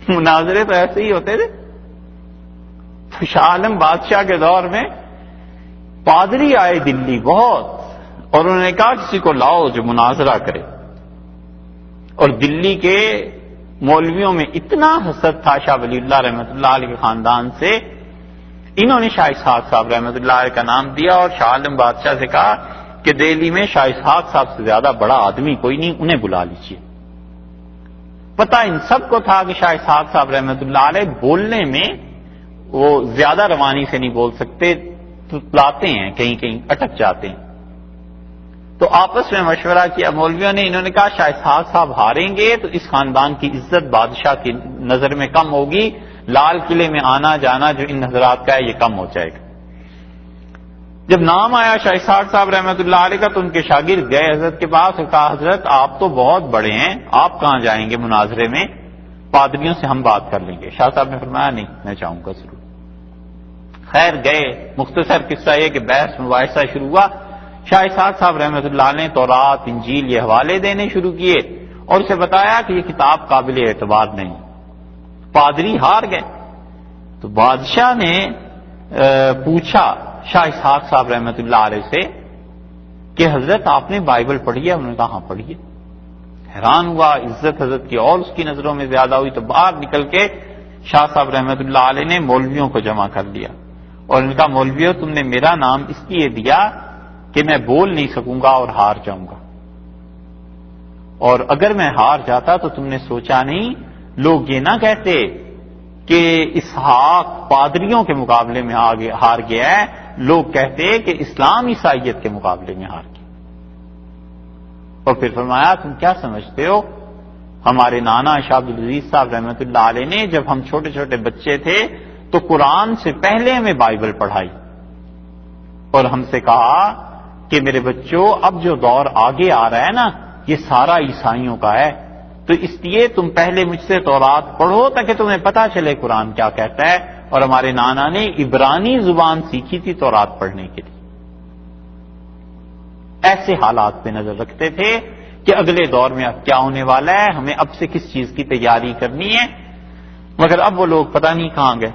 مناظرے تو ایسے ہی ہوتے تھے۔ شاہ عالم بادشاہ کے دور میں پادری آئے دلی بہت، اور انہوں نے کہا کسی کو لاؤ جو مناظرہ کرے، اور دلی کے مولویوں میں اتنا حسد تھا شاہ ولی اللہ رحمۃ اللہ علیہ کے خاندان سے، انہوں نے شاہ اسحاق صاحب رحمۃ اللہ علیہ کا نام دیا اور شاہ عالم بادشاہ سے کہا کہ دہلی میں شاہ اسحاق صاحب سے زیادہ بڑا آدمی کوئی نہیں، انہیں بلا لیجیے۔ پتہ ان سب کو تھا کہ شاہ اسحاق صاحب رحمۃ اللہ علیہ بولنے میں وہ زیادہ روانی سے نہیں بول سکتے، لاتے ہیں کہیں کہیں اٹک جاتے ہیں۔ تو آپس میں مشورہ کیا مولویوں نے، انہوں نے کہا شاہ اسحاق صاحب ہاریں گے تو اس خاندان کی عزت بادشاہ کی نظر میں کم ہوگی، لال قلعے میں آنا جانا جو ان حضرات کا ہے یہ کم ہو جائے گا۔ جب نام آیا شاہ اسحاق صاحب رحمۃ اللہ علیہ کا تو ان کے شاگرد گئے حضرت کے پاس اور کہا حضرت آپ تو بہت بڑے ہیں، آپ کہاں جائیں گے مناظرے میں؟ پادریوں سے ہم بات کر لیں گے۔ شاہ صاحب نے فرمایا نہیں میں چاہوں گا ضرور۔ خیر گئے، مختصر قصہ یہ کہ بحث مباحثہ شروع ہوا۔ شاہ اسحاق صاحب رحمۃ اللہ نے تورات انجیل یہ حوالے دینے شروع کیے اور اسے بتایا کہ یہ کتاب قابل اعتبار نہیں۔ پادری ہار گئے تو بادشاہ نے پوچھا شاہ اسحاق صاحب رحمۃ اللہ علیہ سے کہ حضرت آپ نے بائبل پڑھی ہے؟ انہوں نے کہا ہاں پڑھی ہے۔ حیران ہوا، عزت حضرت کی اور اس کی نظروں میں زیادہ ہوئی تو باہر نکل کے شاہ صاحب رحمۃ اللہ علیہ نے مولویوں کو جمع کر لیا اور ان کا مولویوں تم نے میرا نام اس لیے دیا کہ میں بول نہیں سکوں گا اور ہار جاؤں گا، اور اگر میں ہار جاتا تو تم نے سوچا نہیں، لوگ یہ نہ کہتے کہ اسحاق پادریوں کے مقابلے میں ہار گیا ہے، لوگ کہتے کہ اسلام عیسائیت کے مقابلے میں ہار گیا۔ اور پھر فرمایا تم کیا سمجھتے ہو، ہمارے نانا شاہ عبدالعزیز صاحب رحمۃ اللہ علیہ نے جب ہم چھوٹے چھوٹے بچے تھے تو قرآن سے پہلے ہمیں بائبل پڑھائی اور ہم سے کہا کہ میرے بچوں اب جو دور آگے آ رہا ہے نا یہ سارا عیسائیوں کا ہے، تو اس لیے تم پہلے مجھ سے تورات پڑھو تاکہ تمہیں پتا چلے قرآن کیا کہتا ہے۔ اور ہمارے نانا نے عبرانی زبان سیکھی تھی تورات پڑھنے کے لیے۔ ایسے حالات پہ نظر رکھتے تھے کہ اگلے دور میں اب کیا ہونے والا ہے، ہمیں اب سے کس چیز کی تیاری کرنی ہے، مگر اب وہ لوگ پتہ نہیں کہاں گئے۔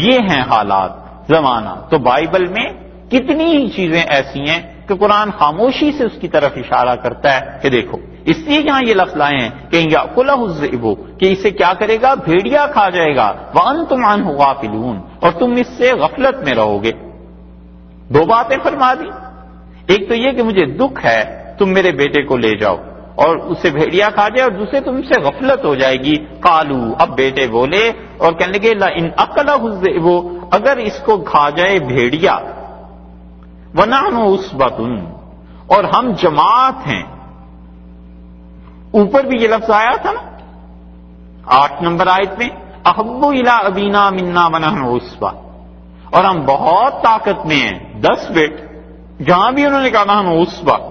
یہ ہیں حالات زمانہ۔ تو بائبل میں کتنی ہی چیزیں ایسی ہیں کہ قرآن خاموشی سے اس کی طرف اشارہ کرتا ہے کہ دیکھو، اس لیے یہاں یہ لفظ لائے ہیں کہ یأکلہ الذئب، کہ اسے کیا کرے گا؟ بھیڑیا کھا جائے گا، وانتم عنہ غافلون، اور تم اس سے غفلت میں رہو گے۔ دو باتیں فرما دی، ایک تو یہ کہ مجھے دکھ ہے تم میرے بیٹے کو لے جاؤ اور اسے بھیڑیا کھا جائے، اور دوسرے تم سے غفلت ہو جائے گی۔ قالو، اب بیٹے بولے اور کہنے لگے لئن اکلہ الذئب، اگر اس کو کھا جائے بھیڑیا، ونحن عصبۃ، اور ہم جماعت ہیں۔ اوپر بھی یہ لفظ آیا تھا نا 8 نمبر آیت میں، احب الی ابینا منا ونحن عصبۃ، اور ہم بہت طاقت میں ہیں 10 بیٹ، جہاں بھی انہوں نے کہا نحن عصبۃ،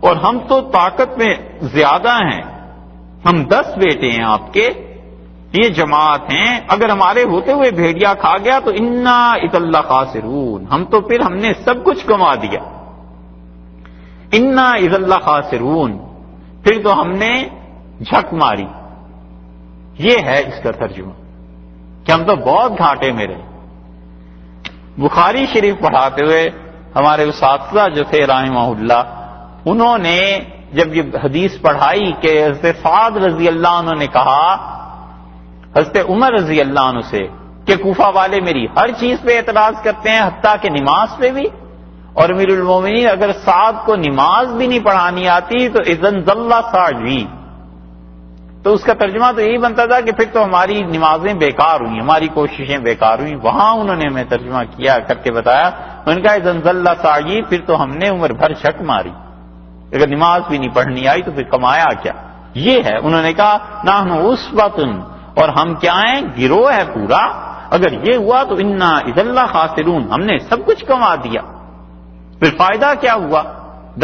اور ہم تو طاقت میں زیادہ ہیں، ہم 10 بیٹے ہیں آپ کے، یہ جماعت ہیں، اگر ہمارے ہوتے ہوئے بھیڑیا کھا گیا تو انا اذا لخاسرون، ہم تو پھر ہم نے سب کچھ گنوا دیا. انا اذا لخاسرون، پھر تو ہم نے جھک ماری. یہ ہے اس کا ترجمہ کہ ہم تو بہت گھاٹے میں رہے. بخاری شریف پڑھاتے ہوئے ہمارے اساتذہ جو تھے رحمہ اللہ، انہوں نے جب یہ حدیث پڑھائی کہ حضرت سعد رضی اللہ عنہ نے کہا حضرت عمر رضی اللہ عنہ سے کہ کوفہ والے میری ہر چیز پہ اعتراض کرتے ہیں، حتیٰ کہ نماز پہ بھی، اور امیر المومنین اگر سعد کو نماز بھی نہیں پڑھانی آتی تو اذن ضل سعدی، تو اس کا ترجمہ تو یہی بنتا تھا کہ پھر تو ہماری نمازیں بیکار ہوئی، ہماری کوششیں بیکار ہوئی. وہاں انہوں نے ہمیں ترجمہ کیا کر کے بتایا، ان کا اذن ضل سعدی، پھر تو ہم نے عمر بھر شک ماری، اگر نماز بھی نہیں پڑھنی آئی تو پھر کمایا کیا. یہ ہے، انہوں نے کہا نحن عصبۃ، اور ہم کیا ہیں، گروہ ہے پورا. اگر یہ ہوا تو انا اذا لخاسرون، ہم نے سب کچھ کما دیا. پھر فائدہ کیا ہوا؟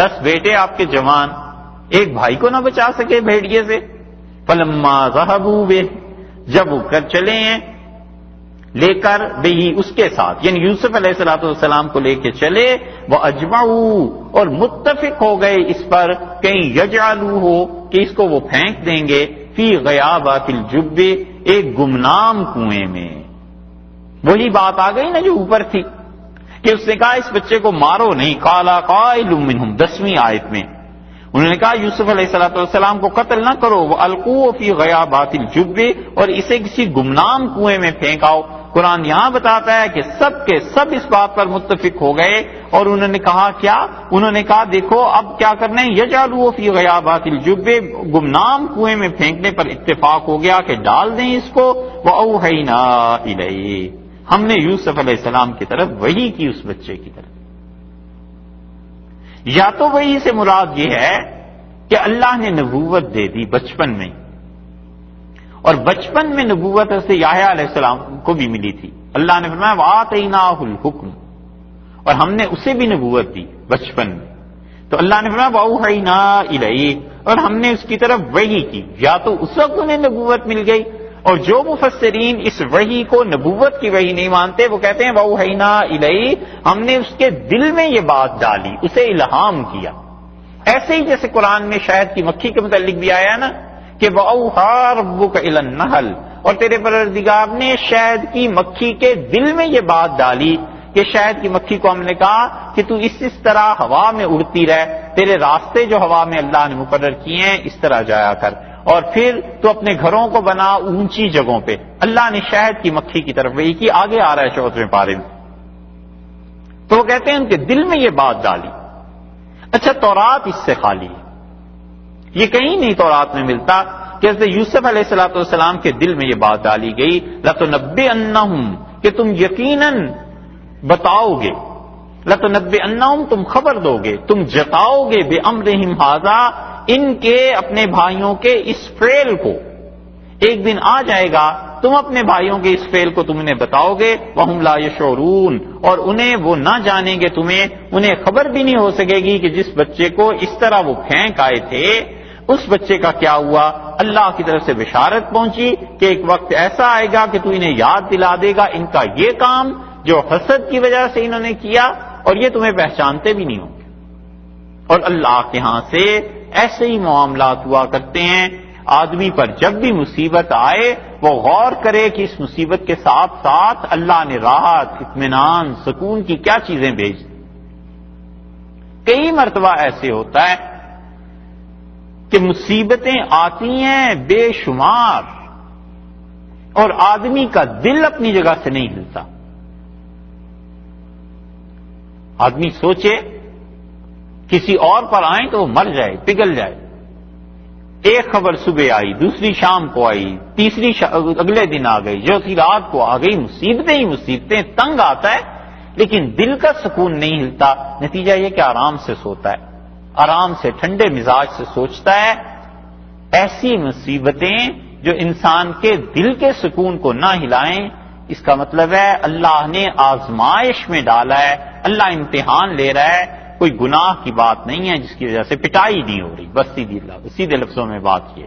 10 بیٹے آپ کے جوان، ایک بھائی کو نہ بچا سکے بھیڑیے سے. فلما ذهبوا به، جب وہ کر چلے ہیں لے کر بہی اس کے ساتھ، یعنی یوسف علیہ السلام کو لے کے چلے، وہ اجمعوا، اور متفق ہو گئے اس پر کہیں یجعلوہ، کہ اس کو وہ پھینک دیں گے، فی غیابات الجب، ایک گمنام کنویں میں. وہی بات آ گئی نا جو اوپر تھی کہ اس نے کہا اس بچے کو مارو نہیں. قال قائل منہم، 10ویں آیت میں انہوں نے کہا یوسف علیہ السلام کو قتل نہ کرو، وَأَلْقُوهُ فِي غَيَابَاتِ الْجُبِّ، اور اسے کسی گمنام کنویں میں پھینکاؤ. قرآن یہاں بتاتا ہے کہ سب کے سب اس بات پر متفق ہو گئے، اور انہوں نے کہا کیا؟ انہوں نے کہا دیکھو اب کیا کرنا ہے، یجعلوہ فی غیابات الجب، گمنام کنویں میں پھینکنے پر اتفاق ہو گیا کہ ڈال دیں اس کو. وَأَوْحَيْنَا إِلَيْهِ، ہم نے یوسف علیہ السلام کی طرف وحی کی اس بچے کی طرف. یا تو وحی سے مراد یہ ہے کہ اللہ نے نبوت دے دی بچپن میں، اور بچپن میں نبوت سے یحییٰ علیہ السلام کو بھی ملی تھی. اللہ نے فرمایا وَآتَيْنَاهُ الْحُكْمَ، اور ہم نے اسے بھی نبوت دی بچپن میں. تو اللہ نے فرمایا وَأَوْحَيْنَا إِلَيْهِ، اور ہم نے اس کی طرف وحی کی. یا تو اس وقت انہیں نبوت مل گئی، اور جو مفسرین اس وحی کو نبوت کی وحی نہیں مانتے وہ کہتے ہیں وَأَوْحَيْنَا إِلَيْهِ، ہم نے اس کے دل میں یہ بات ڈالی، اسے الہام کیا. ایسے ہی جیسے قرآن میں شہد کی مکھی کے متعلق بھی آیا نا کہ وَأَوْحَىٰ رَبُّكَ إِلَى النَّحْلِ، اور تیرے پروردگار نے شہد کی مکھی کے دل میں یہ بات ڈالی کہ شہد کی مکھی کو ہم نے کہا کہ تو اس طرح ہوا میں اڑتی رہ، تیرے راستے جو ہوا میں اللہ نے مقرر کیے ہیں اس طرح جایا کر، اور پھر تو اپنے گھروں کو بنا اونچی جگہوں پہ. اللہ نے شہد کی مکھی کی طرف وہی کی. آگے آ رہا ہے 4ویں پارے میں. تو وہ کہتے ہیں ان کے دل میں یہ بات ڈالی. اچھا تورات اس سے خالی ہے، یہ کہیں نہیں تورات میں ملتا کہ حضرت یوسف علیہ السلام کے دل میں یہ بات ڈالی گئی لَتُنَبِّئَنَّهُمْ، کہ تم یقیناً بتاؤ گے، لَتُنَبِّئَنَّهُمْ تم خبر دو گے، تم جتاؤ گے بِأَمْرِهِمْ هَذَا، ان کے اپنے بھائیوں کے اس فعل کو. ایک دن آ جائے گا تم اپنے بھائیوں کے اس فعل کو تم انہیں بتاؤ گے، وَهُمْ لَا يَشْعُرُونَ، اور انہیں وہ نہ جانیں گے، انہیں خبر بھی نہیں ہو سکے گی کہ جس بچے کو اس طرح وہ پھینک آئے تھے اس بچے کا کیا ہوا. اللہ کی طرف سے بشارت پہنچی کہ ایک وقت ایسا آئے گا کہ تو انہیں یاد دلا دے گا ان کا یہ کام جو حسد کی وجہ سے انہوں نے کیا، اور یہ تمہیں پہچانتے بھی نہیں ہوں گے. اور اللہ کے ہاں سے ایسے ہی معاملات ہوا کرتے ہیں. آدمی پر جب بھی مصیبت آئے وہ غور کرے کہ اس مصیبت کے ساتھ ساتھ اللہ نے راحت، اطمینان، سکون کی کیا چیزیں بھیج دی. کئی مرتبہ ایسے ہوتا ہے کہ مصیبتیں آتی ہیں بے شمار اور آدمی کا دل اپنی جگہ سے نہیں ہلتا. آدمی سوچے کسی اور پر آئیں تو وہ مر جائے، پگھل جائے. ایک خبر صبح آئی، دوسری شام کو آئی، تیسری اگلے دن آ گئی، چوتھی رات کو آ گئی. مصیبتیں ہی مصیبتیں، تنگ آتا ہے لیکن دل کا سکون نہیں ہلتا. نتیجہ یہ کہ آرام سے سوتا ہے، آرام سے ٹھنڈے مزاج سے سوچتا ہے. ایسی مصیبتیں جو انسان کے دل کے سکون کو نہ ہلائیں، اس کا مطلب ہے اللہ نے آزمائش میں ڈالا ہے، اللہ امتحان لے رہا ہے. کوئی گناہ کی بات نہیں ہے جس کی وجہ سے پٹائی نہیں ہو رہی. بس سیدھے لفظوں میں بات یہ.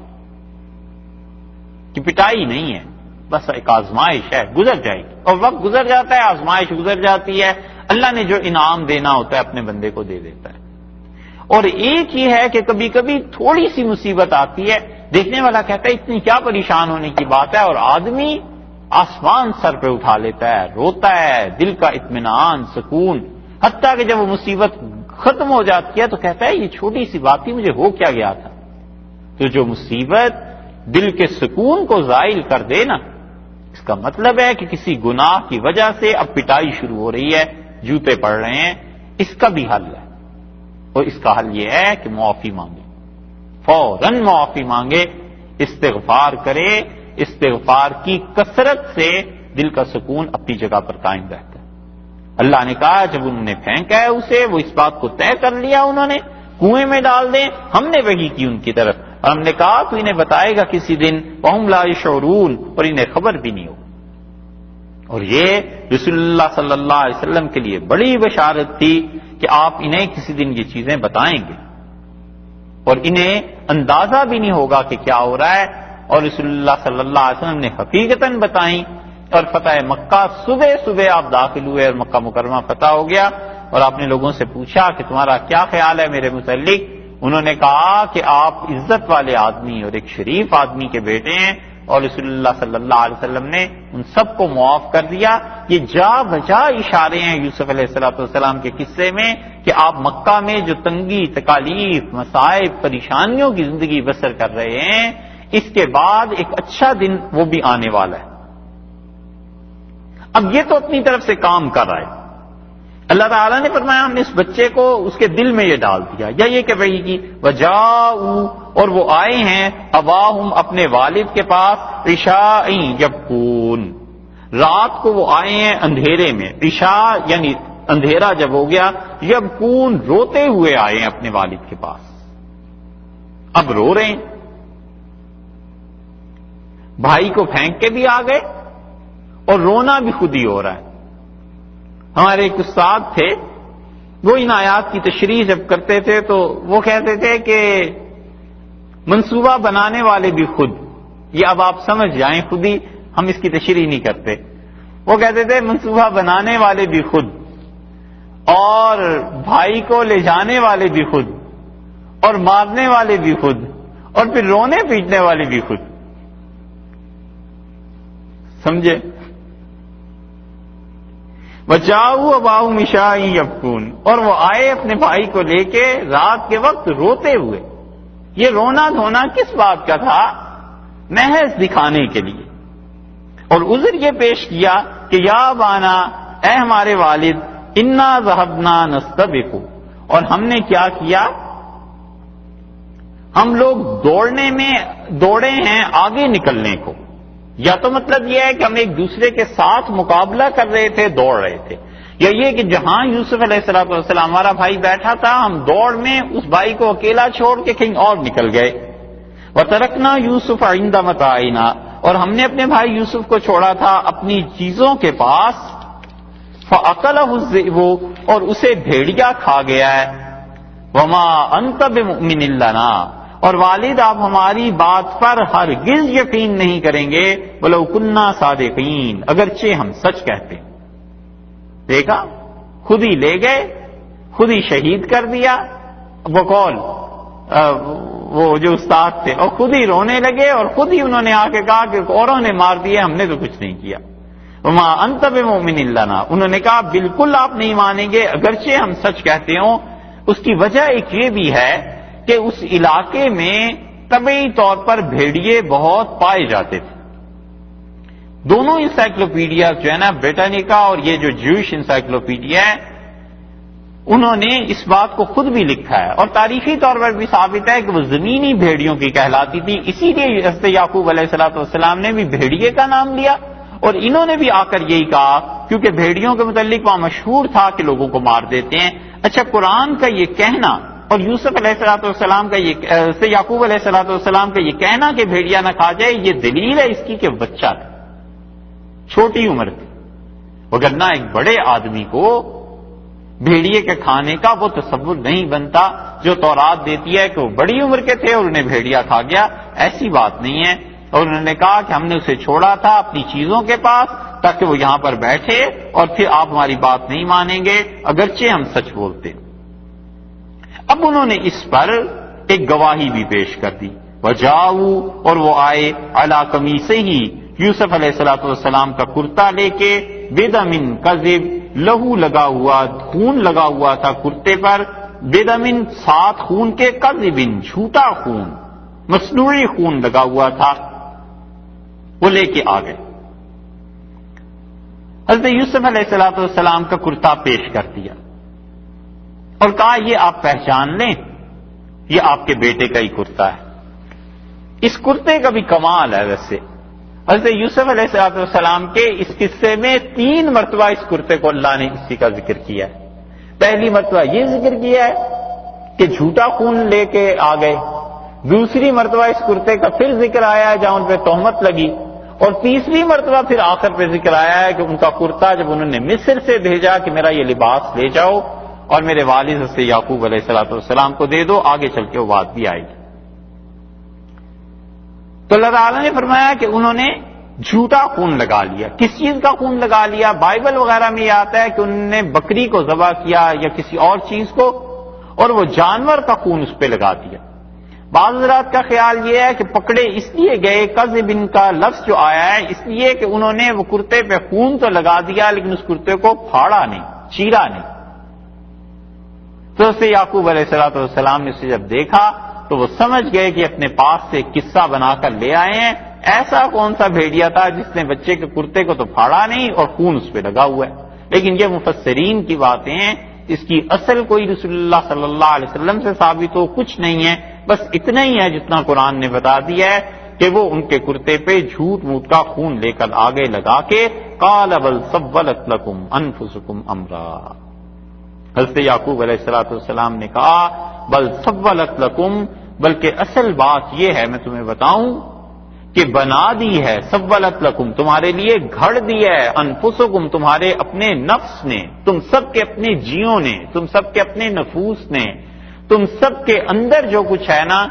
کہ پٹائی نہیں ہے، بس ایک آزمائش ہے، گزر جائے گی، اور وقت گزر جاتا ہے، آزمائش گزر جاتی ہے، اللہ نے جو انعام دینا ہوتا ہے اپنے بندے کو دے دیتا ہے۔ اور ایک یہ ہے کہ کبھی کبھی تھوڑی سی مصیبت آتی ہے، دیکھنے والا کہتا ہے اتنی کیا پریشان ہونے کی بات ہے، اور آدمی آسمان سر پہ اٹھا لیتا ہے، روتا ہے، دل کا اطمینان، سکون، حتیٰ کہ جب وہ مصیبت ختم ہو جاتی ہے تو کہتا ہے یہ چھوٹی سی بات تھی، مجھے ہو کیا گیا تھا۔ تو جو مصیبت دل کے سکون کو زائل کر دے نا، اس کا مطلب ہے کہ کسی گناہ کی وجہ سے اب پٹائی شروع ہو رہی ہے، جوتے پڑ رہے ہیں، اس کا بھی حل ہے، اور اس کا حل یہ ہے کہ معافی مانگے، فوراً معافی مانگے، استغفار کرے، استغفار کی کثرت سے دل کا سکون اپنی جگہ پر قائم رہتا ہے۔ اللہ نے کہا جب انہوں نے پھینکا ہے اسے، وہ اس بات کو طے کر لیا انہوں نے، کنویں میں ڈال دیں، ہم نے وحی کی ان کی طرف، اور ہم نے کہا تو انہیں بتائے گا کسی دن، وہم لا یشعرون، اور انہیں خبر بھی نہیں ہو۔ اور یہ رسول اللہ صلی اللہ علیہ وسلم کے لیے بڑی بشارت تھی کہ آپ انہیں کسی دن یہ چیزیں بتائیں گے، اور انہیں اندازہ بھی نہیں ہوگا کہ کیا ہو رہا ہے، اور رسول اللہ صلی اللہ علیہ وسلم نے حقیقتاً بتائیں، اور فتح مکہ صبح صبح آپ داخل ہوئے اور مکہ مکرمہ فتح ہو گیا، اور آپ نے لوگوں سے پوچھا کہ تمہارا کیا خیال ہے میرے متعلق؟ انہوں نے کہا کہ آپ عزت والے آدمی اور ایک شریف آدمی کے بیٹے ہیں، اور رسول اللہ صلی اللہ علیہ وسلم نے ان سب کو معاف کر دیا۔ یہ جا بجا اشارے ہیں یوسف علیہ السلام کے قصے میں کہ آپ مکہ میں جو تنگی، تکالیف، مصائب، پریشانیوں کی زندگی بسر کر رہے ہیں، اس کے بعد ایک اچھا دن وہ بھی آنے والا ہے۔ اب یہ تو اپنی طرف سے کام کر رہا ہے، اللہ تعالیٰ نے فرمایا ہم نے اس بچے کو اس کے دل میں یہ ڈال دیا، یا یہ کہ بھئی کی وجاؤ، اور وہ آئے ہیں اباہم اپنے والد کے پاس، عشاء یبکون، رات کو وہ آئے ہیں اندھیرے میں، عشاء یعنی اندھیرا جب ہو گیا، یبکون روتے ہوئے آئے ہیں اپنے والد کے پاس، اب رو رہے ہیں، بھائی کو پھینک کے بھی آ گئے اور رونا بھی خود ہی ہو رہا ہے۔ ہمارے ایک استاد تھے، وہ ان آیات کی تشریح جب کرتے تھے تو وہ کہتے تھے کہ منصوبہ بنانے والے بھی خود، یہ اب آپ سمجھ جائیں، خود ہی ہم اس کی تشریح نہیں کرتے، وہ کہتے تھے منصوبہ بنانے والے بھی خود، اور بھائی کو لے جانے والے بھی خود، اور مارنے والے بھی خود، اور پھر رونے پیٹنے والے بھی خود، سمجھے؟ بچاؤ اباؤ مشائی یبکون، اور وہ آئے اپنے بھائی کو لے کے رات کے وقت روتے ہوئے۔ یہ رونا دھونا کس بات کا تھا؟ محض دکھانے کے لیے، اور عذر یہ پیش کیا کہ یا بانا، اے ہمارے والد، انا ذهبنا نستبق، اور ہم نے کیا کیا؟ ہم لوگ دوڑے ہیں آگے نکلنے کو، یا تو مطلب یہ ہے کہ ہم ایک دوسرے کے ساتھ مقابلہ کر رہے تھے، دوڑ رہے تھے، یا یہ کہ جہاں یوسف علیہ السلام ہمارا بھائی بیٹھا تھا، ہم دوڑ میں اس بھائی کو اکیلا چھوڑ کے کہیں اور نکل گئے۔ وَتَرَكْنَا يُوسُفَ عِندَ مَتَاعِنَا، اور ہم نے اپنے بھائی یوسف کو چھوڑا تھا اپنی چیزوں کے پاس، فَأَكَلَهُ الذِّئْبُ، اور اسے بھیڑیا کھا گیا ہے، وَمَا أَنْتَ بِمُؤْمِنٍ لَنَا، اور والد آپ ہماری بات پر ہرگز یقین نہیں کریں گے، وَلَوْ كُنَّا صَادِقِينَ، اگرچہ ہم سچ کہتے ہیں۔ دیکھا، خود ہی لے گئے، خود ہی شہید کر دیا، وہ جو استاد تھے، اور خود ہی رونے لگے، اور خود ہی انہوں نے آ کے کہا کہ اوروں نے مار دیے، ہم نے تو کچھ نہیں کیا۔ وَمَا أَنْتَ بِمُؤْمِنٍ لَنَا، انہوں نے کہا بالکل آپ نہیں مانیں گے اگرچہ ہم سچ کہتے ہوں۔ اس کی وجہ ایک یہ بھی ہے کہ اس علاقے میں طبعی طور پر بھیڑیے بہت پائے جاتے تھے۔ دونوں انسائکلوپیڈیا جو ہے نا، بریٹانیکا اور یہ جو جوش انسائکلوپیڈیا ہے، انہوں نے اس بات کو خود بھی لکھا ہے، اور تاریخی طور پر بھی ثابت ہے کہ وہ زمینی بھیڑیوں کی کہلاتی تھی، اسی لیے حضرت یعقوب علیہ السلام نے بھی بھیڑیے کا نام لیا، اور انہوں نے بھی آ کر یہی کہا، کیونکہ بھیڑیوں کے متعلق وہاں مشہور تھا کہ لوگوں کو مار دیتے ہیں۔ اچھا، قرآن کا یہ کہنا اور یوسف علیہ السلام کا یعقوب علیہ السلام کا یہ کہنا کہ بھیڑیا نہ کھا جائے، یہ دلیل ہے اس کی کہ بچہ تھا، چھوٹی عمر تھی، وگرنہ ایک بڑے آدمی کو بھیڑیے کے کھانے کا وہ تصور نہیں بنتا جو تورات دیتی ہے کہ وہ بڑی عمر کے تھے اور انہیں بھیڑیا کھا گیا، ایسی بات نہیں ہے۔ اور انہوں نے کہا کہ ہم نے اسے چھوڑا تھا اپنی چیزوں کے پاس تاکہ وہ یہاں پر بیٹھے اور پھر آپ ہماری بات نہیں مانیں گے اگرچہ ہم سچ بولتے. اب انہوں نے اس پر ایک گواہی بھی پیش کر دی. وجاؤ، اور وہ آئے علی قمیصہ ہی، یوسف علیہ السلام کا کرتا لے کے، بدم کذب، لہو لگا ہوا، خون لگا ہوا تھا کرتے پر، بدم ساتھ خون کے، کذب جھوٹا خون، مصنوعی خون لگا ہوا تھا. وہ لے کے آ گئے. حضرت یوسف علیہ السلام کا کرتا پیش کر دیا اور کہا یہ آپ پہچان لیں، یہ آپ کے بیٹے کا ہی کرتا ہے. اس کرتے کا بھی کمال ہے. ویسے حضرت یوسف علیہ السلام کے اس قصے میں 3 مرتبہ اس کرتے کو اللہ نے اسی کا ذکر کیا ہے. پہلی مرتبہ یہ ذکر کیا ہے کہ جھوٹا خون لے کے آ گئے. دوسری مرتبہ اس کرتے کا پھر ذکر آیا ہے جہاں ان پہ تہمت لگی. اور تیسری مرتبہ پھر آخر پہ ذکر آیا ہے کہ ان کا کرتا جب انہوں نے مصر سے بھیجا کہ میرا یہ لباس لے جاؤ اور میرے والد سے یعقوب علیہ السلام کو دے دو، آگے چل کے وہ بات بھی آئے گی. تو اللہ تعالیٰ نے فرمایا کہ انہوں نے جھوٹا خون لگا لیا. کس چیز کا خون لگا لیا؟ بائبل وغیرہ میں یہ آتا ہے کہ انہوں نے بکری کو ذبح کیا یا کسی اور چیز کو، اور وہ جانور کا خون اس پہ لگا دیا. بعض حضرات کا خیال یہ ہے کہ پکڑے اس لیے گئے، کذب کا لفظ جو آیا ہے اس لیے کہ انہوں نے وہ کرتے پہ خون تو لگا دیا لیکن اس کرتے کو پھاڑا نہیں، چیرا نہیں. تو اس سے یعقوب علیہ السلام نے اسے جب دیکھا تو وہ سمجھ گئے کہ اپنے پاس سے قصہ بنا کر لے آئے ہیں. ایسا کون سا بھیڑیا تھا جس نے بچے کے کرتے کو تو پھاڑا نہیں اور خون اس پہ لگا ہوا ہے. لیکن یہ مفسرین کی باتیں ہیں، اس کی اصل کوئی رسول اللہ صلی اللہ علیہ وسلم سے ثابت ہو کچھ نہیں ہے. بس اتنا ہی ہے جتنا قرآن نے بتا دیا ہے کہ وہ ان کے کرتے پہ جھوٹ موٹ کا خون لے کر آگے لگا کے قال بل سولت لکم انفسکم امرا. حضرت یعقوب علیہ السلام نے کہا بل سولت لکم، بلکہ اصل بات یہ ہے میں تمہیں بتاؤں کہ بنا دی ہے، سولت لکم تمہارے لیے گھڑ دی ہے، انفسکم تمہارے اپنے نفس نے، تم سب کے اپنے جیوں نے، تم سب کے اپنے نفوس نے، تم سب کے اندر جو کچھ ہے نا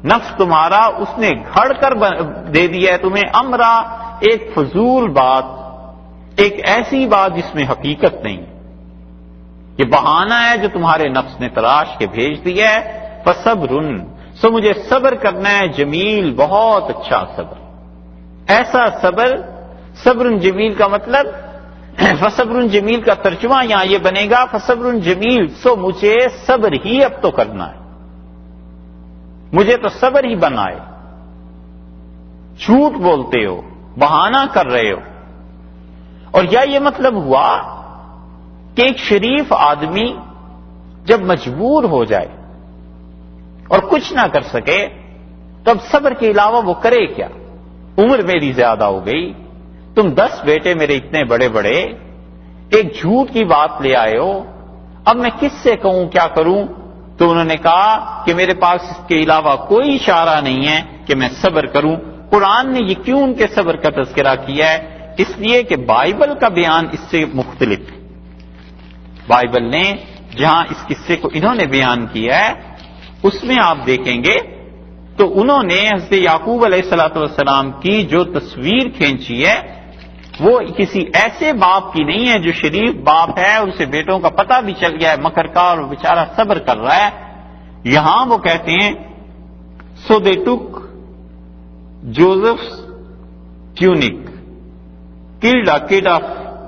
نفس تمہارا اس نے گھڑ کر دے دیا ہے تمہیں امرا، ایک فضول بات، ایک ایسی بات جس میں حقیقت نہیں. یہ بہانہ ہے جو تمہارے نفس نے تراش کے بھیج دیا ہے. فصبر، سو مجھے صبر کرنا ہے جمیل، بہت اچھا صبر. ایسا صبر، صبر جمیل کا مطلب، فصبر جمیل کا ترجمہ یہاں یہ بنے گا فصبر جمیل، سو مجھے صبر ہی اب تو کرنا ہے، مجھے تو صبر ہی بنائے. جھوٹ بولتے ہو، بہانہ کر رہے ہو. اور یا یہ مطلب ہوا کہ ایک شریف آدمی جب مجبور ہو جائے اور کچھ نہ کر سکے تب صبر کے علاوہ وہ کرے کیا؟ عمر میری زیادہ ہو گئی، تم 10 بیٹے میرے اتنے بڑے بڑے، ایک جھوٹ کی بات لے آئے ہو، اب میں کس سے کہوں کیا کروں؟ تو انہوں نے کہا کہ میرے پاس اس کے علاوہ کوئی اشارہ نہیں ہے کہ میں صبر کروں. قرآن نے یہ کیوں ان کے صبر کا تذکرہ کیا ہے؟ اس لیے کہ بائبل کا بیان اس سے مختلف ہے. بائبل نے جہاں اس قصے کو انہوں نے بیان کیا ہے اس میں آپ دیکھیں گے تو انہوں نے حضرت یعقوب علیہ السلام کی جو تصویر کھینچی ہے وہ کسی ایسے باپ کی نہیں ہے جو شریف باپ ہے اور اسے بیٹوں کا پتہ بھی چل گیا ہے مکر کا اور بیچارہ صبر کر رہا ہے. یہاں وہ کہتے ہیں سو دے ٹک جوزف's tunic, killed a kid of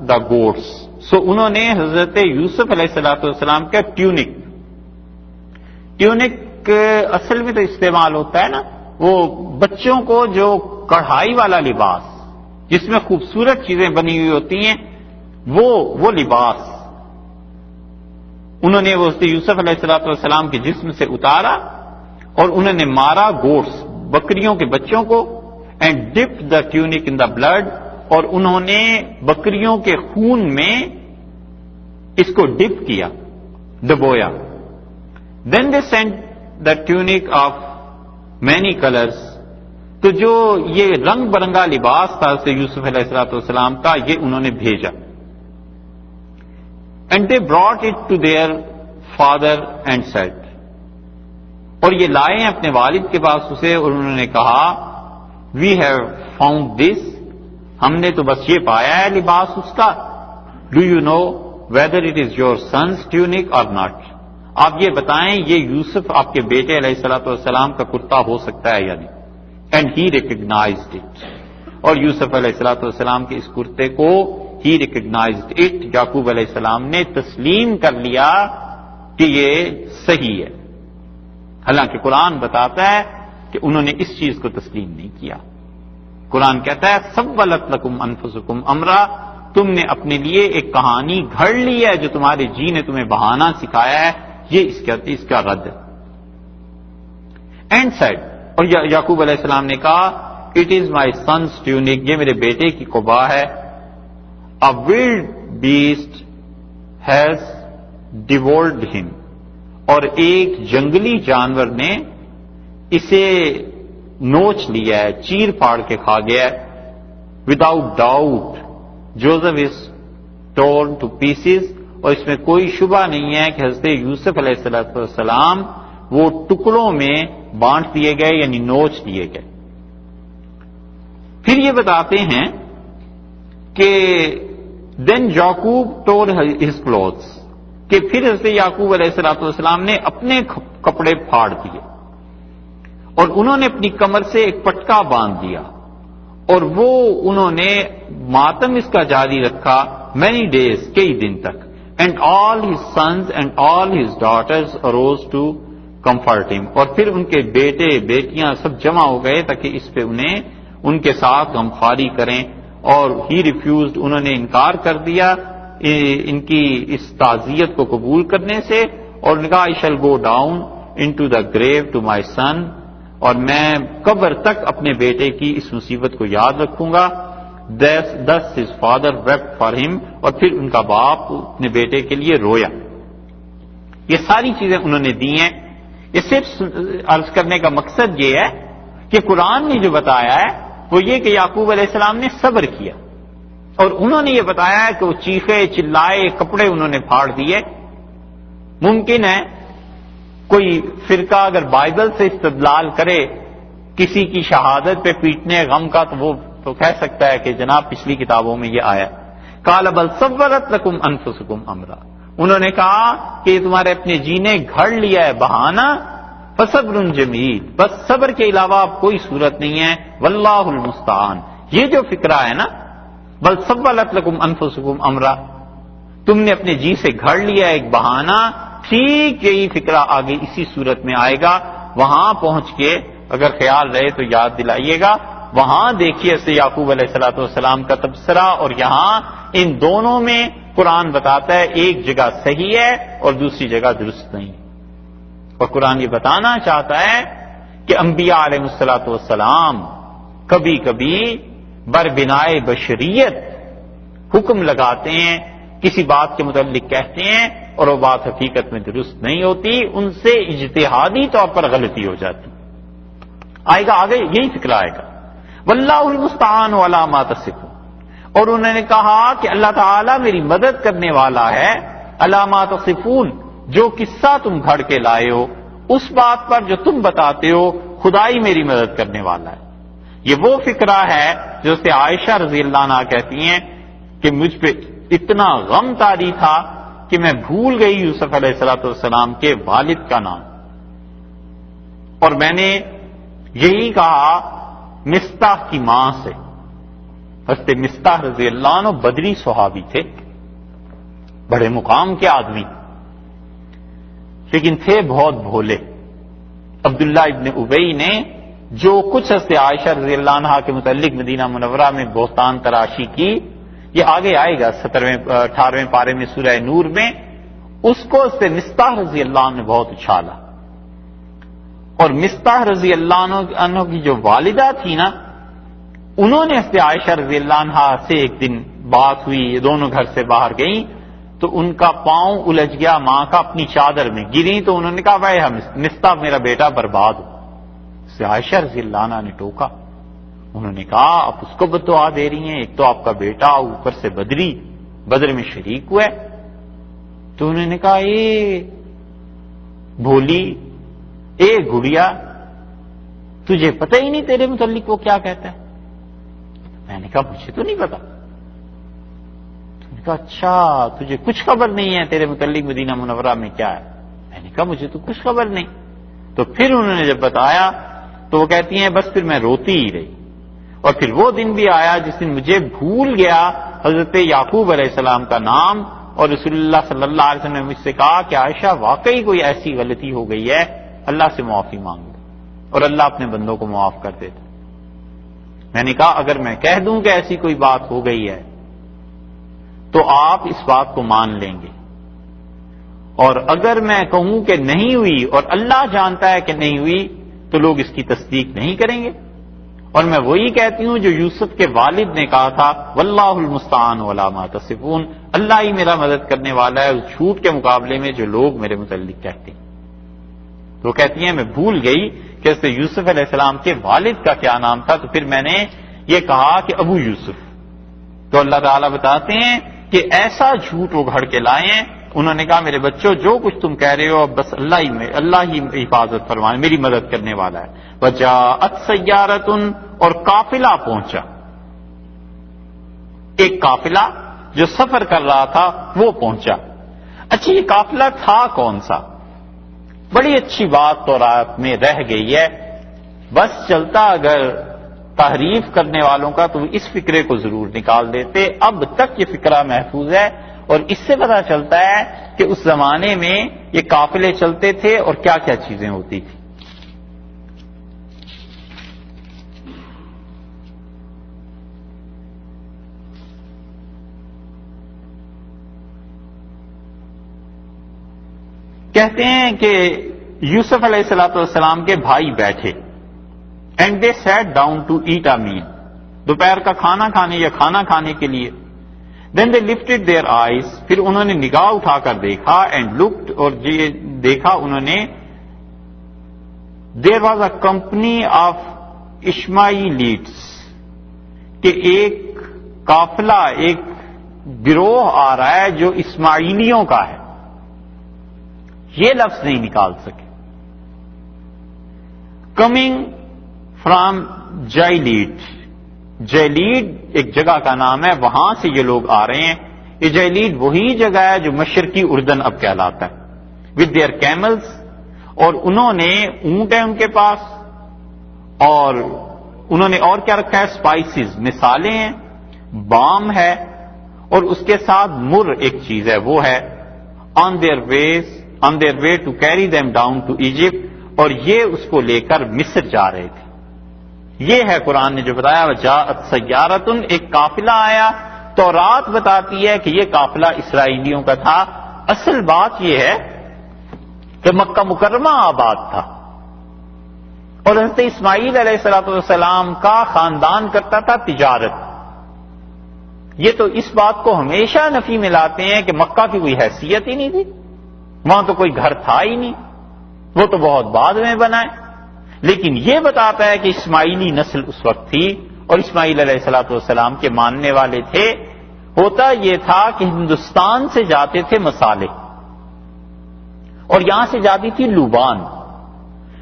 the goats. سو انہوں نے حضرت یوسف علیہ السلام کا ٹیونک اصل میں تو استعمال ہوتا ہے نا وہ بچوں کو جو کڑھائی والا لباس جس میں خوبصورت چیزیں بنی ہوئی ہوتی ہیں وہ لباس انہوں نے وہ حضرت یوسف علیہ السلام کے جسم سے اتارا اور انہوں نے مارا گوٹس بکریوں کے بچوں کو and dip the tunic in the blood اور انہوں نے بکریوں کے خون میں اس کو ڈپ کیا ڈبویا. Then they sent the tunic of many colours تو جو یہ رنگ برنگا لباس تھا سے یوسف علیہ السلام کا یہ انہوں نے بھیجا. And they brought it to their father and said اور یہ لائے اپنے والد کے پاس اسے اور انہوں نے کہا وی ہیو فاؤنڈ دس، ہم نے تو بس یہ پایا ہے لباس اس کا. Do you know whether it is your son's tunic or not? آپ یہ بتائیں یہ یوسف آپ کے بیٹے علیہ الصلوۃ والسلام کا کرتا ہو سکتا ہے یا نہیں؟ اینڈ ہی ریکگنائزڈ اٹ، اور یوسف علیہ الصلوۃ والسلام کے اس کرتے کو ہی ریکگنائزڈ اٹ، یعقوب علیہ السلام نے تسلیم کر لیا کہ یہ صحیح ہے. حالانکہ قرآن بتاتا ہے کہ انہوں نے اس چیز کو تسلیم نہیں کیا. قرآن کہتا ہے سولت لکم انفسکم امرا، تم نے اپنے لیے ایک کہانی گھڑ لی ہے جو تمہارے جی نے تمہیں بہانا سکھایا ہے، یہ اس کا رد ہے. اینڈ سیڈ، اور یعقوب علیہ السلام نے کہا اٹ از مائی سنس ٹیونک، یہ میرے بیٹے کی قبا ہے. A wild beast has devoured him، اور ایک جنگلی جانور نے اسے نوچ لیا ہے، چیر پھاڑ کے کھا گیا ہے. Without doubt Joseph is torn to pieces، اور اس میں کوئی شبہ نہیں ہے کہ حضرت یوسف علیہ السلام وہ ٹکڑوں میں بانٹ دیے گئے، یعنی نوچ دیے گئے. پھر یہ بتاتے ہیں کہ دین یعقوب tore his clothes، کہ پھر حضرت یعقوب علیہ السلام نے اپنے کپڑے پھاڑ دیے اور انہوں نے اپنی کمر سے ایک پٹکا باندھ دیا، اور وہ انہوں نے ماتم اس کا جاری رکھا many days، کئی دن تک. And all his sons and all his daughters arose to comfort him، اور پھر ان کے بیٹے بیٹیاں سب جمع ہو گئے تاکہ اس پہ انہیں ان کے ساتھ غمخواری کریں. اور ہی ریفیوزڈ، انہوں نے انکار کر دیا ان کی اس تعزیت کو قبول کرنے سے، اور نے کہا I shall go down into the grave to my son, اور میں قبر تک اپنے بیٹے کی اس مصیبت کو یاد رکھوں گا. thus his father wept for him، اور پھر ان کا باپ اپنے بیٹے کے لیے رویا. یہ ساری چیزیں انہوں نے دی ہیں. یہ صرف عرض کرنے کا مقصد یہ ہے کہ قرآن نے جو بتایا ہے وہ یہ کہ یعقوب علیہ السلام نے صبر کیا، اور انہوں نے یہ بتایا ہے کہ وہ چیخے چلائے، کپڑے انہوں نے پھاڑ دیے. ممکن ہے کوئی فرقہ اگر بائبل سے استدلال کرے کسی کی شہادت پہ پیٹنے غم کا، تو وہ تو کہہ سکتا ہے کہ جناب پچھلی کتابوں میں یہ آیا قال بل سولت لکم انفسکم امرا، انہوں نے کہا کہ یہ تمہارے اپنے جی نے گھڑ لیا ہے بہانہ. فصبر جمیل، بس صبر کے علاوہ اب کوئی صورت نہیں ہے. واللہ المستعان، یہ جو فکرہ ہے نا بل سولت لکم انفسکم امرا، تم نے اپنے جی سے گھڑ لیا ایک بہانہ، ٹھیک یہی فکرہ آگے اسی صورت میں آئے گا. وہاں پہنچ کے اگر خیال رہے تو یاد دلائیے گا، وہاں دیکھیے سے یعقوب علیہ السلام کا تبصرہ، اور یہاں ان دونوں میں قرآن بتاتا ہے ایک جگہ صحیح ہے اور دوسری جگہ درست نہیں. اور قرآن یہ بتانا چاہتا ہے کہ انبیاء علیہ السلام کبھی کبھی بربنائے بشریت حکم لگاتے ہیں، کسی بات کے متعلق کہتے ہیں اور وہ بات حقیقت میں درست نہیں ہوتی، ان سے اجتہادی طور پر غلطی ہو جاتی. آئے گا آگے یہی فکر آئے گا. واللہ المستعان علی ما تصفون، اور انہوں نے کہا کہ اللہ تعالیٰ میری مدد کرنے والا ہے علی ما تصفون، جو قصہ تم گھڑ کے لائے ہو اس بات پر جو تم بتاتے ہو خدائی میری مدد کرنے والا ہے. یہ وہ فکرہ ہے جو سے عائشہ رضی اللہ عنہا کہتی ہیں کہ مجھ پہ اتنا غم طاری تھا کہ میں بھول گئی یوسف علیہ السلام کے والد کا نام، اور میں نے یہی کہا مستح کی ماں سے. حضرت مستح رضی اللہ عنہ بدری صحابی تھے، بڑے مقام کے آدمی، لیکن تھے بہت بھولے. عبداللہ ابن ابی نے جو کچھ حضرت عائشہ رضی اللہ عنہا کے متعلق مدینہ منورہ میں بہتان تراشی کی، یہ آگے آئے گا 18ویں پارے میں سورہ نور میں، اس کو حضرت مستح رضی اللہ عنہ نے بہت اچھالا. اور مستح رضی اللہ عنہ کی جو والدہ تھی نا، انہوں نے حضرت عائشہ رضی اللہ عنہا سے ایک دن بات ہوئی، یہ دونوں گھر سے باہر گئیں تو ان کا پاؤں الجھ گیا ماں کا، اپنی چادر میں گری تو انہوں نے کہا بھائی مستح میرا بیٹا برباد ہو. حضرت عائشہ رضی اللہ عنہا نے ٹوکا، انہوں نے کہا آپ اس کو بددعا دے رہی ہیں، ایک تو آپ کا بیٹا اوپر سے بدر میں شریک ہوا ہے. تو انہوں نے کہا اے بھولی، اے گڑیا، تجھے پتہ ہی نہیں تیرے متعلق وہ کیا کہتا ہے؟ میں نے کہا مجھے تو نہیں پتا۔ کہا اچھا تجھے کچھ خبر نہیں ہے تیرے متعلق مدینہ منورہ میں کیا ہے؟ میں نے کہا مجھے تو کچھ خبر نہیں۔ تو پھر انہوں نے جب بتایا تو وہ کہتی ہیں بس پھر میں روتی ہی رہی، اور پھر وہ دن بھی آیا جس دن مجھے بھول گیا حضرت یعقوب علیہ السلام کا نام، اور رسول اللہ صلی اللہ علیہ وسلم نے مجھ سے کہا کہ عائشہ واقعی کوئی ایسی غلطی ہو گئی ہے، اللہ سے معافی مانگ لو، اور اللہ اپنے بندوں کو معاف کر دیتا۔ میں نے کہا اگر میں کہہ دوں کہ ایسی کوئی بات ہو گئی ہے تو آپ اس بات کو مان لیں گے، اور اگر میں کہوں کہ نہیں ہوئی اور اللہ جانتا ہے کہ نہیں ہوئی تو لوگ اس کی تصدیق نہیں کریں گے۔ اور میں وہی کہتی ہوں جو یوسف کے والد نے کہا تھا واللہ المستعان علی ما تصفون، اللہ ہی میرا مدد کرنے والا ہے اس جھوٹ کے مقابلے میں جو لوگ میرے متعلق کہتے ہیں۔ تو وہ کہتی ہیں میں بھول گئی کہ اس یوسف علیہ السلام کے والد کا کیا نام تھا، تو پھر میں نے یہ کہا کہ ابو یوسف۔ تو اللہ تعالیٰ بتاتے ہیں کہ ایسا جھوٹ وہ گھڑ کے لائے ہیں، انہوں نے کہا میرے بچوں جو کچھ تم کہہ رہے ہو اب بس اللہ ہی حفاظت فرمائے، میری مدد کرنے والا ہے۔ وجاءت سیارۃ، اور قافلہ پہنچا، ایک قافلہ جو سفر کر رہا تھا وہ پہنچا۔ اچھا یہ قافلہ تھا کون سا؟ بڑی اچھی بات تورات میں رہ گئی ہے، بس چلتا اگر تحریف کرنے والوں کا تو اس فکرے کو ضرور نکال دیتے۔ اب تک یہ فکرہ محفوظ ہے، اور اس سے پتہ چلتا ہے کہ اس زمانے میں یہ قافلے چلتے تھے اور کیا کیا چیزیں ہوتی تھی۔ کہتے ہیں کہ یوسف علیہ السلام کے بھائی بیٹھے، and they sat down to eat a meal, دوپہر کا کھانا کھانے یا کھانا کھانے کے لیے۔ Then they lifted their eyes, پھر انہوں نے نگاہ اٹھا کر دیکھا، اینڈ لکڈ، اور دیکھا انہوں نے there was a company of Ishmaelites, کہ ایک قافلہ ایک گروہ آ رہا ہے جو اسماعیلیوں کا ہے، یہ لفظ نہیں نکال سکے۔ کمنگ فرام جائلیڈ، جیلیڈ ایک جگہ کا نام ہے، وہاں سے یہ لوگ آ رہے ہیں۔ یہ جیلیڈ وہی جگہ ہے جو مشرقی اردن اب کہلاتا ہے۔ ود دیئر کیملز، اور انہوں نے اونٹ ہے ان کے پاس، اور انہوں نے اور کیا رکھا ہے؟ اسپائسز، مثالیں ہیں، بام ہے، اور اس کے ساتھ مر ایک چیز ہے وہ ہے۔ On their way to carry them down to Egypt, اور یہ اس کو لے کر مصر جا رہے تھے۔ یہ ہے قرآن نے جو بتایا وجاءت سیارۃ، ایک قافلہ آیا۔ تورات بتاتی ہے کہ یہ قافلہ اسرائیلیوں کا تھا۔ اصل بات یہ ہے کہ مکہ مکرمہ آباد تھا، اور حضرت اسماعیل علیہ السلام کا خاندان کرتا تھا تجارت۔ یہ تو اس بات کو ہمیشہ نفی میں لاتے ہیں کہ مکہ کی کوئی حیثیت ہی نہیں تھی، وہاں تو کوئی گھر تھا ہی نہیں، وہ تو بہت بعد میں بنا ہے۔ لیکن یہ بتاتا ہے کہ اسماعیلی نسل اس وقت تھی، اور اسماعیل علیہ السلام کے ماننے والے تھے۔ ہوتا یہ تھا کہ ہندوستان سے جاتے تھے مسالے، اور یہاں سے جاتی تھی لوبان۔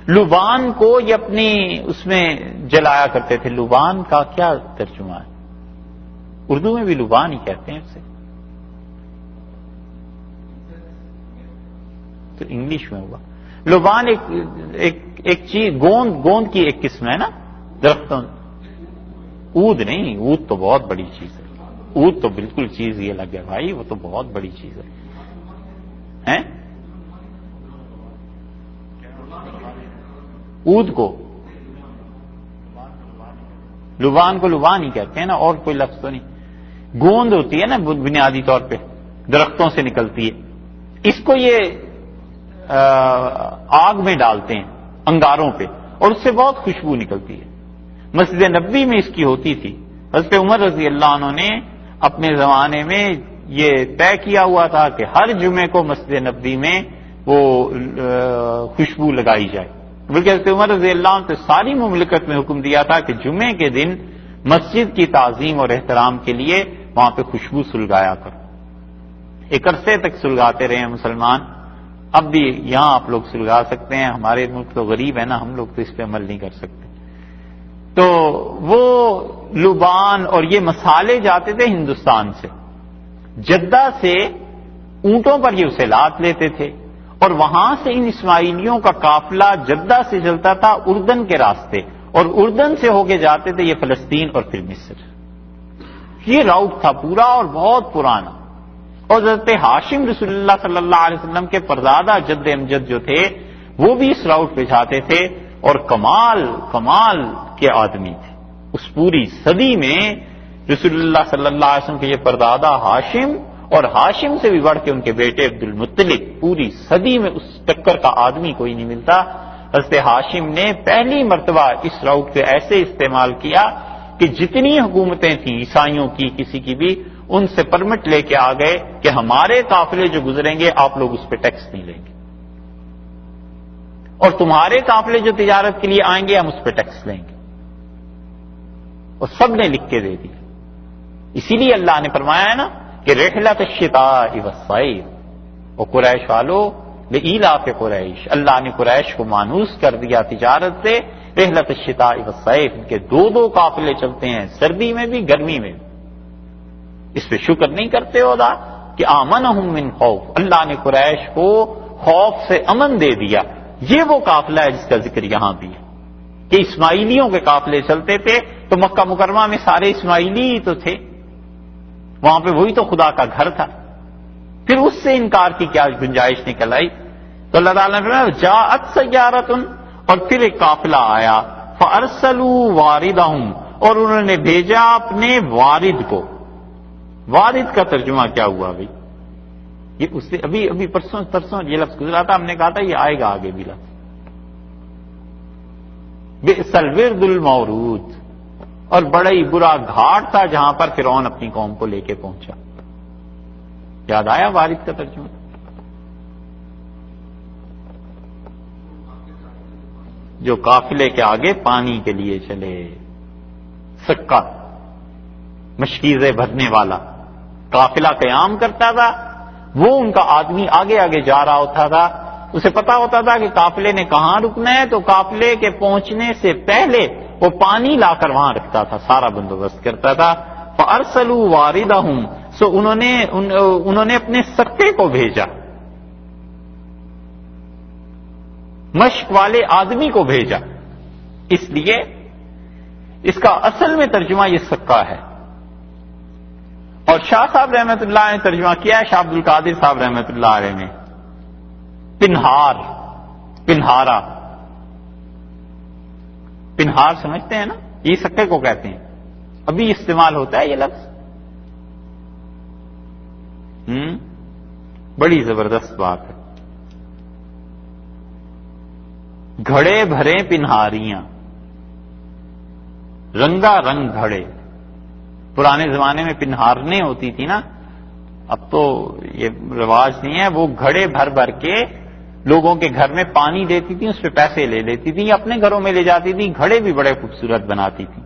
لوبان کو یہ اپنی اس میں جلایا کرتے تھے۔ لوبان کا کیا ترجمہ ہے؟ اردو میں بھی لوبان ہی کہتے ہیں اسے، تو انگلش میں ہوگا لوبان۔ ایک چیز گوند کی ایک قسم ہے نا درختوں۔ اود نہیں، اود تو بہت بڑی چیز ہے، اود تو بالکل چیز یہ الگ ہے بھائی، وہ تو بہت بڑی چیز ہے۔ اود کو لوبان ہی کہتے ہیں نا، اور کوئی لفظ تو نہیں۔ گوند ہوتی ہے نا بنیادی طور پہ درختوں سے نکلتی ہے، اس کو یہ آگ میں ڈالتے ہیں انگاروں پہ، اور اس سے بہت خوشبو نکلتی ہے۔ مسجد نبوی میں اس کی ہوتی تھی۔ حضرت عمر رضی اللہ عنہ نے اپنے زمانے میں یہ طے کیا ہوا تھا کہ ہر جمعے کو مسجد نبوی میں وہ خوشبو لگائی جائے، بلکہ حضرت عمر رضی اللہ عنہ نے ساری مملکت میں حکم دیا تھا کہ جمعے کے دن مسجد کی تعظیم اور احترام کے لیے وہاں پہ خوشبو سلگایا کرو۔ ایک عرصے تک سلگاتے رہے ہیں مسلمان، اب بھی یہاں آپ لوگ سلگا سکتے ہیں۔ ہمارے ملک تو غریب ہے نا، ہم لوگ تو اس پہ عمل نہیں کر سکتے۔ تو وہ لبان اور یہ مسالے جاتے تھے ہندوستان سے، جدہ سے اونٹوں پر یہ اسے لاد لیتے تھے، اور وہاں سے ان اسماعیلیوں کا قافلہ جدہ سے چلتا تھا اردن کے راستے، اور اردن سے ہو کے جاتے تھے یہ فلسطین اور پھر مصر۔ یہ راؤٹ تھا پورا اور بہت پرانا، اور حضرت ہاشم رسول اللہ صلی اللہ علیہ وسلم کے پردادا جد امجد جو تھے وہ بھی اس راؤٹ پہ جاتے تھے، اور کمال کے آدمی تھے۔ اس پوری صدی میں رسول اللہ صلی اللہ علیہ وسلم کے یہ پردادا ہاشم، اور ہاشم سے بھی بڑھ کے ان کے بیٹے عبد المطلب، پوری صدی میں اس ٹکر کا آدمی کوئی نہیں ملتا۔ حضرت ہاشم نے پہلی مرتبہ اس راؤٹ کو ایسے استعمال کیا کہ جتنی حکومتیں تھیں عیسائیوں کی کسی کی بھی، ان سے پرمٹ لے کے آ گئے کہ ہمارے قافلے جو گزریں گے آپ لوگ اس پہ ٹیکس نہیں لیں گے، اور تمہارے قافلے جو تجارت کے لیے آئیں گے ہم اس پہ ٹیکس لیں گے، اور سب نے لکھ کے دے دیا۔ اسی لیے اللہ نے فرمایا ہے نا کہ رحلۃ الشتاء والصیف، اور قریش والو لإیلاف قریش، اللہ نے قریش کو مانوس کر دیا تجارت سے۔ رحلۃ الشتاء والصیف، ان کے دو قافلے چلتے ہیں، سردی میں بھی گرمی میں بھی۔ اس پہ شکر نہیں کرتے ہو دا کہ آمنہم من خوف، اللہ نے قریش کو خوف سے امن دے دیا۔ یہ وہ قافلہ ہے جس کا ذکر یہاں بھی ہے کہ اسماعیلیوں کے قافلے چلتے تھے، تو مکہ مکرمہ میں سارے اسماعیلی ہی تو تھے، وہاں پہ وہی تو خدا کا گھر تھا، پھر اس سے انکار کی کیا گنجائش نکل آئی؟ تو اللہ تعالیٰ نے فرمایا جاءت سیارۃ، اور پھر ایک قافلہ آیا، فارسلوا واردہم، اور انہوں نے بھیجا اپنے وارد کو۔ وارد کا ترجمہ کیا ہوا بھائی؟ یہ اس سے ابھی پرسوں یہ لفظ گزرا تھا، ہم نے کہا تھا یہ آئے گا آگے بھی لفظ، بئس الورد المورود، اور بڑا ہی برا گھاٹ تھا جہاں پر فرعون اپنی قوم کو لے کے پہنچا۔ یاد آیا وارد کا ترجمہ؟ جو قافلے کے آگے پانی کے لیے چلے، سکہ مشکیزیں بھرنے والا قافلہ قیام کرتا تھا، وہ ان کا آدمی آگے آگے جا رہا ہوتا تھا، اسے پتا ہوتا تھا کہ قافلے نے کہاں رکنا ہے، تو قافلے کے پہنچنے سے پہلے وہ پانی لا کر وہاں رکھتا تھا، سارا بندوبست کرتا تھا۔ فارسلوا واردہم، سو انہوں نے اپنے سکے کو بھیجا، مشق والے آدمی کو بھیجا۔ اس لیے اس کا اصل میں ترجمہ یہ سکہ ہے، اور شاہ صاحب رحمت اللہ نے ترجمہ کیا ہے، شاہ عبد القادر صاحب رحمت اللہ علیہ نے، پنہارا، پنہار سمجھتے ہیں نا، یہ سکے کو کہتے ہیں، ابھی استعمال ہوتا ہے یہ لفظ۔ بڑی زبردست بات ہے۔ گھڑے بھرے پنہاریاں، رنگا رنگ گھڑے۔ پرانے زمانے میں پنہارنے ہوتی تھی نا، اب تو یہ رواج نہیں ہے، وہ گھڑے بھر بھر کے لوگوں کے گھر میں پانی دیتی تھی، اس پہ پیسے لے لیتی تھی، یا اپنے گھروں میں لے جاتی تھی، گھڑے بھی بڑے خوبصورت بناتی تھی۔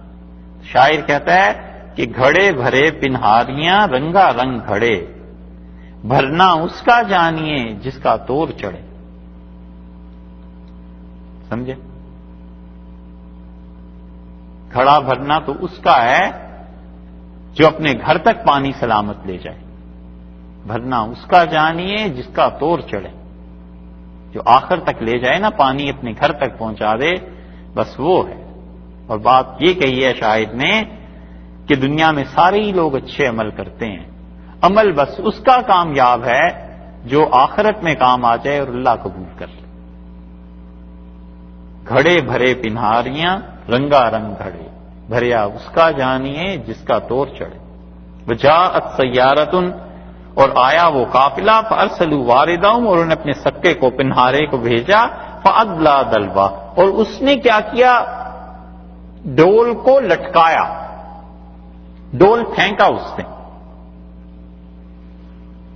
شاعر کہتا ہے کہ گھڑے بھرے پنہاریاں، رنگا رنگ گھڑے، بھرنا اس کا جانیے جس کا تور چڑھے۔ سمجھے؟ گھڑا بھرنا تو اس کا ہے جو اپنے گھر تک پانی سلامت لے جائے، بھرنا اس کا جانیے جس کا تور چڑھے، جو آخر تک لے جائے نا، پانی اپنے گھر تک پہنچا دے، بس وہ ہے۔ اور بات یہ کہی ہے شاعر نے کہ دنیا میں سارے ہی لوگ اچھے عمل کرتے ہیں، عمل بس اس کا کامیاب ہے جو آخرت میں کام آ جائے اور اللہ قبول کر لے۔ گھڑے بھرے پنہاریاں، رنگا رنگ گھڑے، بھریا اس کا جانیے جس کا تور چڑھے۔ وجاءت سیارۃ، اور آیا وہ قافلہ، فارسلوا واردہم، اور انہوں نے اپنے سکے کو، پنہارے کو بھیجا، فادلا دلوا، اور اس نے کیا کیا؟ ڈول کو لٹکایا، ڈول پھینکا اس نے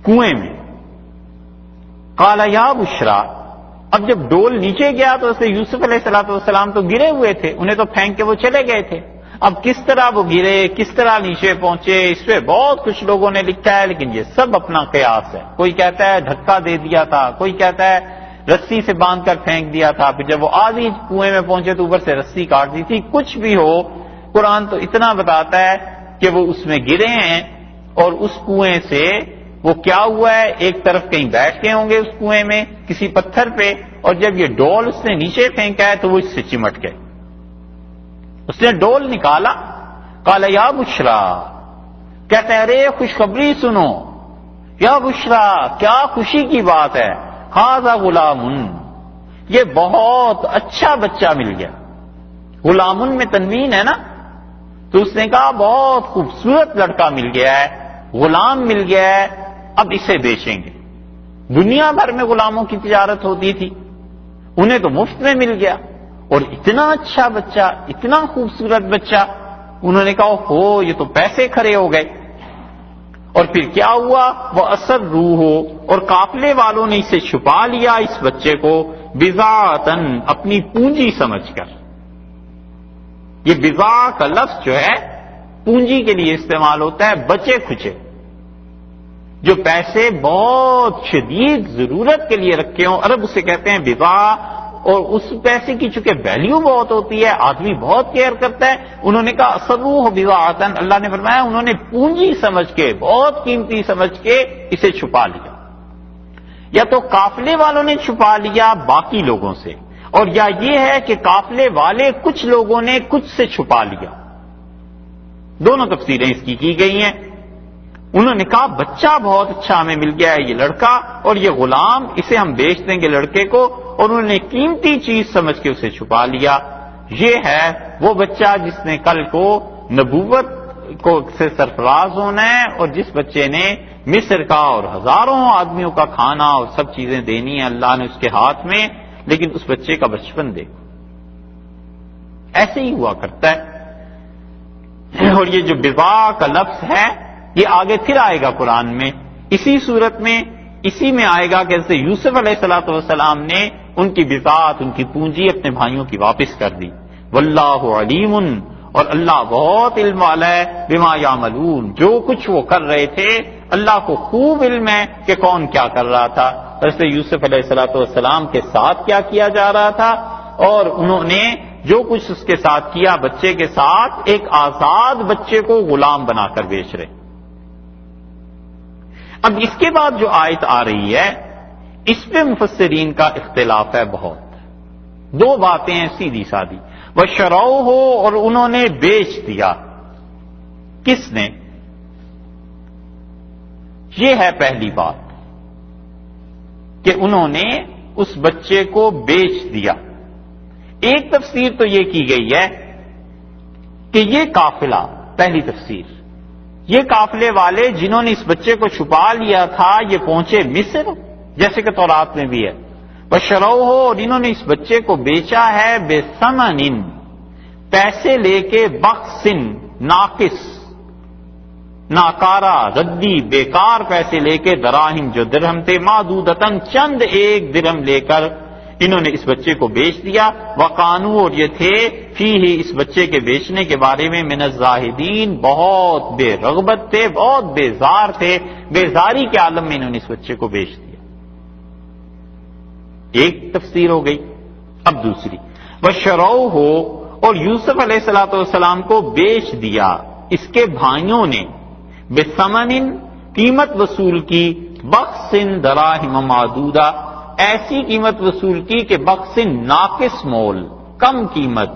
کنویں میں۔ قال یا بشرا، اب جب ڈول نیچے گیا تو اسے یوسف علیہ السلام تو گرے ہوئے تھے، انہیں تو پھینک کے وہ چلے گئے تھے، اب کس طرح وہ گرے، کس طرح نیچے پہنچے، اس پہ بہت کچھ لوگوں نے لکھا ہے، لیکن یہ سب اپنا قیاس ہے۔ کوئی کہتا ہے دھکا دے دیا تھا، کوئی کہتا ہے رسی سے باندھ کر پھینک دیا تھا، پھر جب وہ آدھی کنویں میں پہنچے تو اوپر سے رسی کاٹ دی تھی. کچھ بھی ہو، قرآن تو اتنا بتاتا ہے کہ وہ اس میں گرے ہیں اور اس کنویں سے وہ کیا ہوا ہے، ایک طرف کہیں بیٹھ گئے ہوں گے اس کنویں میں کسی پتھر پہ، اور جب یہ ڈول اس نے نیچے پھینکا ہے تو وہ اس سے چمٹ گئے. اس نے ڈول نکالا، قال یا بشرا، کہتے ہیں ارے خوشخبری سنو، یا بشرا کیا خوشی کی بات ہے، ھذا غلام، یہ بہت اچھا بچہ مل گیا. غلام میں تنوین ہے نا، تو اس نے کہا بہت خوبصورت لڑکا مل گیا ہے، غلام مل گیا ہے، اب اسے بیچیں گے. دنیا بھر میں غلاموں کی تجارت ہوتی تھی، انہیں تو مفت میں مل گیا، اور اتنا اچھا بچہ، اتنا خوبصورت بچہ. انہوں نے کہا ہو یہ تو پیسے کھڑے ہو گئے. اور پھر کیا ہوا، وہ اثر روح ہو، اور قافلے والوں نے اسے چھپا لیا اس بچے کو بضاعتن، اپنی پونجی سمجھ کر. یہ بضاع کا لفظ جو ہے پونجی کے لیے استعمال ہوتا ہے، بچے کھچے جو پیسے بہت شدید ضرورت کے لیے رکھے ہوں، عرب اسے کہتے ہیں بضاع. اور اس پیسے کی چونکہ ویلیو بہت ہوتی ہے، آدمی بہت کیئر کرتا ہے. انہوں نے کہا اصروہ بضاعتن، اللہ نے فرمایا انہوں نے پونجی سمجھ کے، بہت قیمتی سمجھ کے اسے چھپا لیا. یا تو قافلے والوں نے چھپا لیا باقی لوگوں سے، اور یا یہ ہے کہ قافلے والے کچھ لوگوں نے کچھ سے چھپا لیا. دونوں تفسیریں اس کی گئی ہیں. انہوں نے کہا بچہ بہت اچھا ہمیں مل گیا ہے یہ لڑکا، اور یہ غلام اسے ہم بیچ دیں گے لڑکے کو، اور انہوں نے قیمتی چیز سمجھ کے اسے چھپا لیا. یہ ہے وہ بچہ جس نے کل کو نبوت کو سے سرفراز ہونا ہے، اور جس بچے نے مصر کا اور ہزاروں آدمیوں کا کھانا اور سب چیزیں دینی ہیں اللہ نے اس کے ہاتھ میں. لیکن اس بچے کا بچپن دیکھو، ایسے ہی ہوا کرتا ہے. اور یہ جو بضاع کا لفظ ہے یہ آگے پھر آئے گا قرآن میں، اسی صورت میں، اسی میں آئے گا کہ جیسے یوسف علیہ الصلوۃ والسلام نے ان کی بضاعت، ان کی پونجی اپنے بھائیوں کی واپس کر دی. واللہ علیم، اور اللہ بہت علم والا ہے، بما یعملون، جو کچھ وہ کر رہے تھے اللہ کو خوب علم ہے کہ کون کیا کر رہا تھا. جیسے یوسف علیہ الصلوۃ والسلام کے ساتھ کیا کیا جا رہا تھا، اور انہوں نے جو کچھ اس کے ساتھ کیا بچے کے ساتھ، ایک آزاد بچے کو غلام بنا کر بیچ رہے. اب اس کے بعد جو آیت آ رہی ہے اس پہ مفسرین کا اختلاف ہے بہت. دو باتیں ہیں سیدھی سادی. وَشَرَوْهُ، اور انہوں نے بیچ دیا. کس نے؟ یہ ہے پہلی بات کہ انہوں نے اس بچے کو بیچ دیا. ایک تفسیر تو یہ کی گئی ہے کہ یہ قافلہ، پہلی تفسیر، یہ قافلے والے جنہوں نے اس بچے کو چھپا لیا تھا یہ پہنچے مصر، جیسے کہ تورات میں بھی ہے. وَشَرَوْهُ، اور انہوں نے اس بچے کو بیچا ہے بِثَمَنٍ، پیسے لے کے، بخس، ناقص، ناکارہ، ردی، بیکار پیسے لے کے، دراہم جو درہم تھے، معدودتاً چند ایک درہم لے کر انہوں نے اس بچے کو بیچ دیا. وقانو، اور یہ تھے فیہ، اس بچے کے بیچنے کے بارے میں، من الزاہدین، بہت بے رغبت تھے، بہت بیزار تھے، بیزاری کے عالم میں انہوں نے اس بچے کو بیچ دیا. ایک تفسیر ہو گئی. اب دوسری، وَشَرَوْهُ، اور یوسف علیہ الصلوۃ والسلام کو بیچ دیا اس کے بھائیوں نے، بِثَمَنٍ، قیمت وصول کی، بخس، دراہم معدودہ، ایسی قیمت وصول کی کہ بخس، ناقص مول، کم قیمت،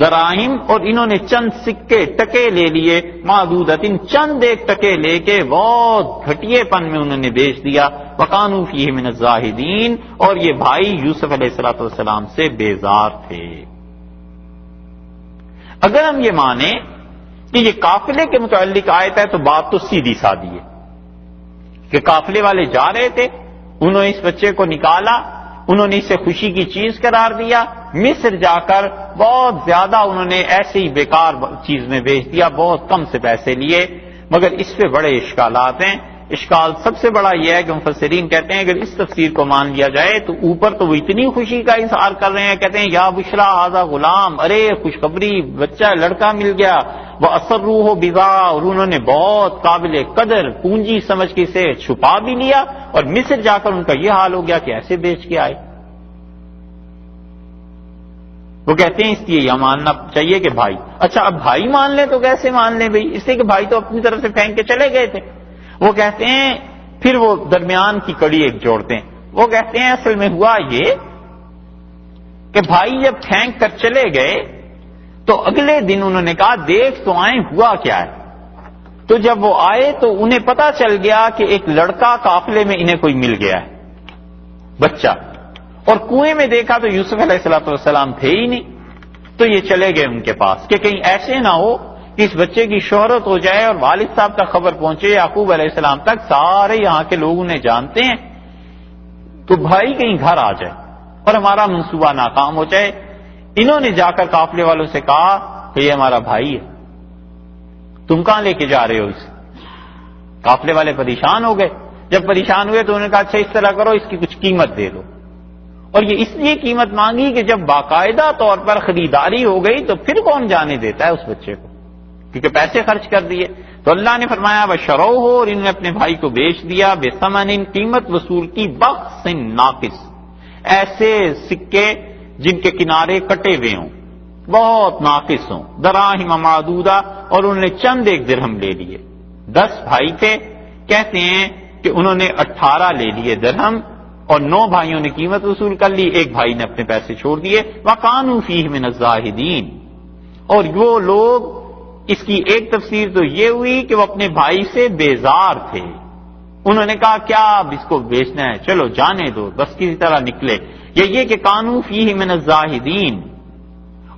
دراہم، اور انہوں نے چند سکے ٹکے لے لیے، معدودت، چند ایک ٹکے لے کے بہت گھٹیے پن میں انہوں نے بیچ دیا. وقانو فیہ من الزاہدین، اور یہ بھائی یوسف علیہ الصلوۃ والسلام سے بیزار تھے. اگر ہم یہ مانیں کہ یہ قافلے کے متعلق آیت ہے تو بات تو سیدھی سادی ہے کہ قافلے والے جا رہے تھے، انہوں نے اس بچے کو نکالا، انہوں نے اسے خوشی کی چیز قرار دیا، مصر جا کر بہت زیادہ انہوں نے ایسے ہی بیکار چیز میں بیچ دیا، بہت کم سے پیسے لیے. مگر اس پہ بڑے اشکالات ہیں. اشکال سب سے بڑا یہ ہے کہ مفسرین کہتے ہیں اگر اس تفسیر کو مان لیا جائے تو اوپر تو وہ اتنی خوشی کا اظہار کر رہے ہیں، کہتے ہیں یا بشرا ھذا غلام، ارے خوشخبری، بچہ لڑکا مل گیا. وَأَسَرُّوهُ بِضَاعَةً، اور انہوں نے بہت قابل قدر پونجی سمجھ کے اسے چھپا بھی لیا، اور مصر جا کر ان کا یہ حال ہو گیا کہ ایسے بیچ کے آئے. وہ کہتے ہیں اس لیے یہ ماننا چاہیے کہ بھائی، اچھا اب بھائی مان لیں تو کیسے مان لیں بھائی، اس لیے کہ بھائی تو اپنی طرف سے پھینک کے چلے گئے تھے۔ وہ کہتے ہیں پھر وہ درمیان کی کڑی ایک جوڑتے ہیں، وہ کہتے ہیں اصل میں ہوا یہ کہ بھائی جب پھینک کر چلے گئے تو اگلے دن انہوں نے کہا دیکھ تو آئیں ہوا کیا ہے۔ تو جب وہ آئے تو انہیں پتا چل گیا کہ ایک لڑکا قافلے میں انہیں کوئی مل گیا ہے، بچہ، اور کنویں میں دیکھا تو یوسف علیہ الصلوۃ والسلام تھے ہی نہیں۔ تو یہ چلے گئے ان کے پاس کہ کہیں ایسے نہ ہو کہ اس بچے کی شہرت ہو جائے اور والد صاحب تک خبر پہنچے، یعقوب علیہ السلام تک، سارے یہاں کے لوگ انہیں جانتے ہیں، تو بھائی کہیں گھر آ جائے اور ہمارا منصوبہ ناکام ہو جائے۔ انہوں نے جا کر قافلے والوں سے کہا کہ یہ ہمارا بھائی ہے، تم کہاں لے کے جا رہے ہو اسے؟ قافلے والے پریشان ہو گئے۔ جب پریشان ہوئے تو انہوں نے کہا اچھا اس طرح کرو، اس کی کچھ قیمت دے دو۔ اور یہ اس لیے قیمت مانگی کہ جب باقاعدہ طور پر خریداری ہو گئی تو پھر کون جانے دیتا ہے اس بچے کو، کیونکہ پیسے خرچ کر دیے۔ تو اللہ نے فرمایا بشرو ہو، اور انہوں نے اپنے بھائی کو بیچ دیا بے ثمن، قیمت وصول کی، بخس ناقص، ایسے سکے جن کے کنارے کٹے ہوئے ہوں، بہت ناقص ہوں، دراہم معدودہ، اور انہوں نے چند ایک درہم لے لیے۔ 10 بھائی تھے، کہتے ہیں کہ انہوں نے 18 لے لیے درہم، اور 9 بھائیوں نے قیمت وصول کر لی، ایک بھائی نے اپنے پیسے چھوڑ دیے۔ وَكَانُوا فِيهِ مِنَ الزَّاهِدِينَ، اور وہ لوگ، اس کی ایک تفسیر تو یہ ہوئی کہ وہ اپنے بھائی سے بیزار تھے، انہوں نے کہا کیا اب اس کو بیچنا ہے، چلو جانے دو، بس کسی طرح نکلے۔ یہ کہ کانو فیہ من الزاہدین،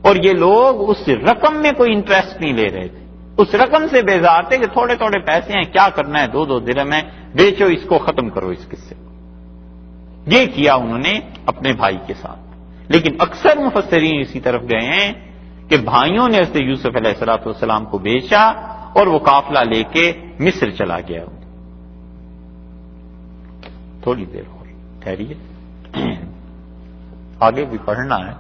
اور یہ لوگ اس رقم میں کوئی انٹرسٹ نہیں لے رہے تھے، اس رقم سے بیزار تھے کہ تھوڑے تھوڑے پیسے ہیں، کیا کرنا ہے، 2 درہم ہے، بیچو اس کو، ختم کرو اس قصے کو۔ یہ کیا انہوں نے اپنے بھائی کے ساتھ۔ لیکن اکثر مفسرین اسی طرف گئے ہیں کہ بھائیوں نے حضرت یوسف علیہ الصلوۃ والسلام کو بیچا اور وہ قافلہ لے کے مصر چلا گیا۔ تھوڑی دیر اور ٹھہریے، آگے بھی پڑھنا ہے۔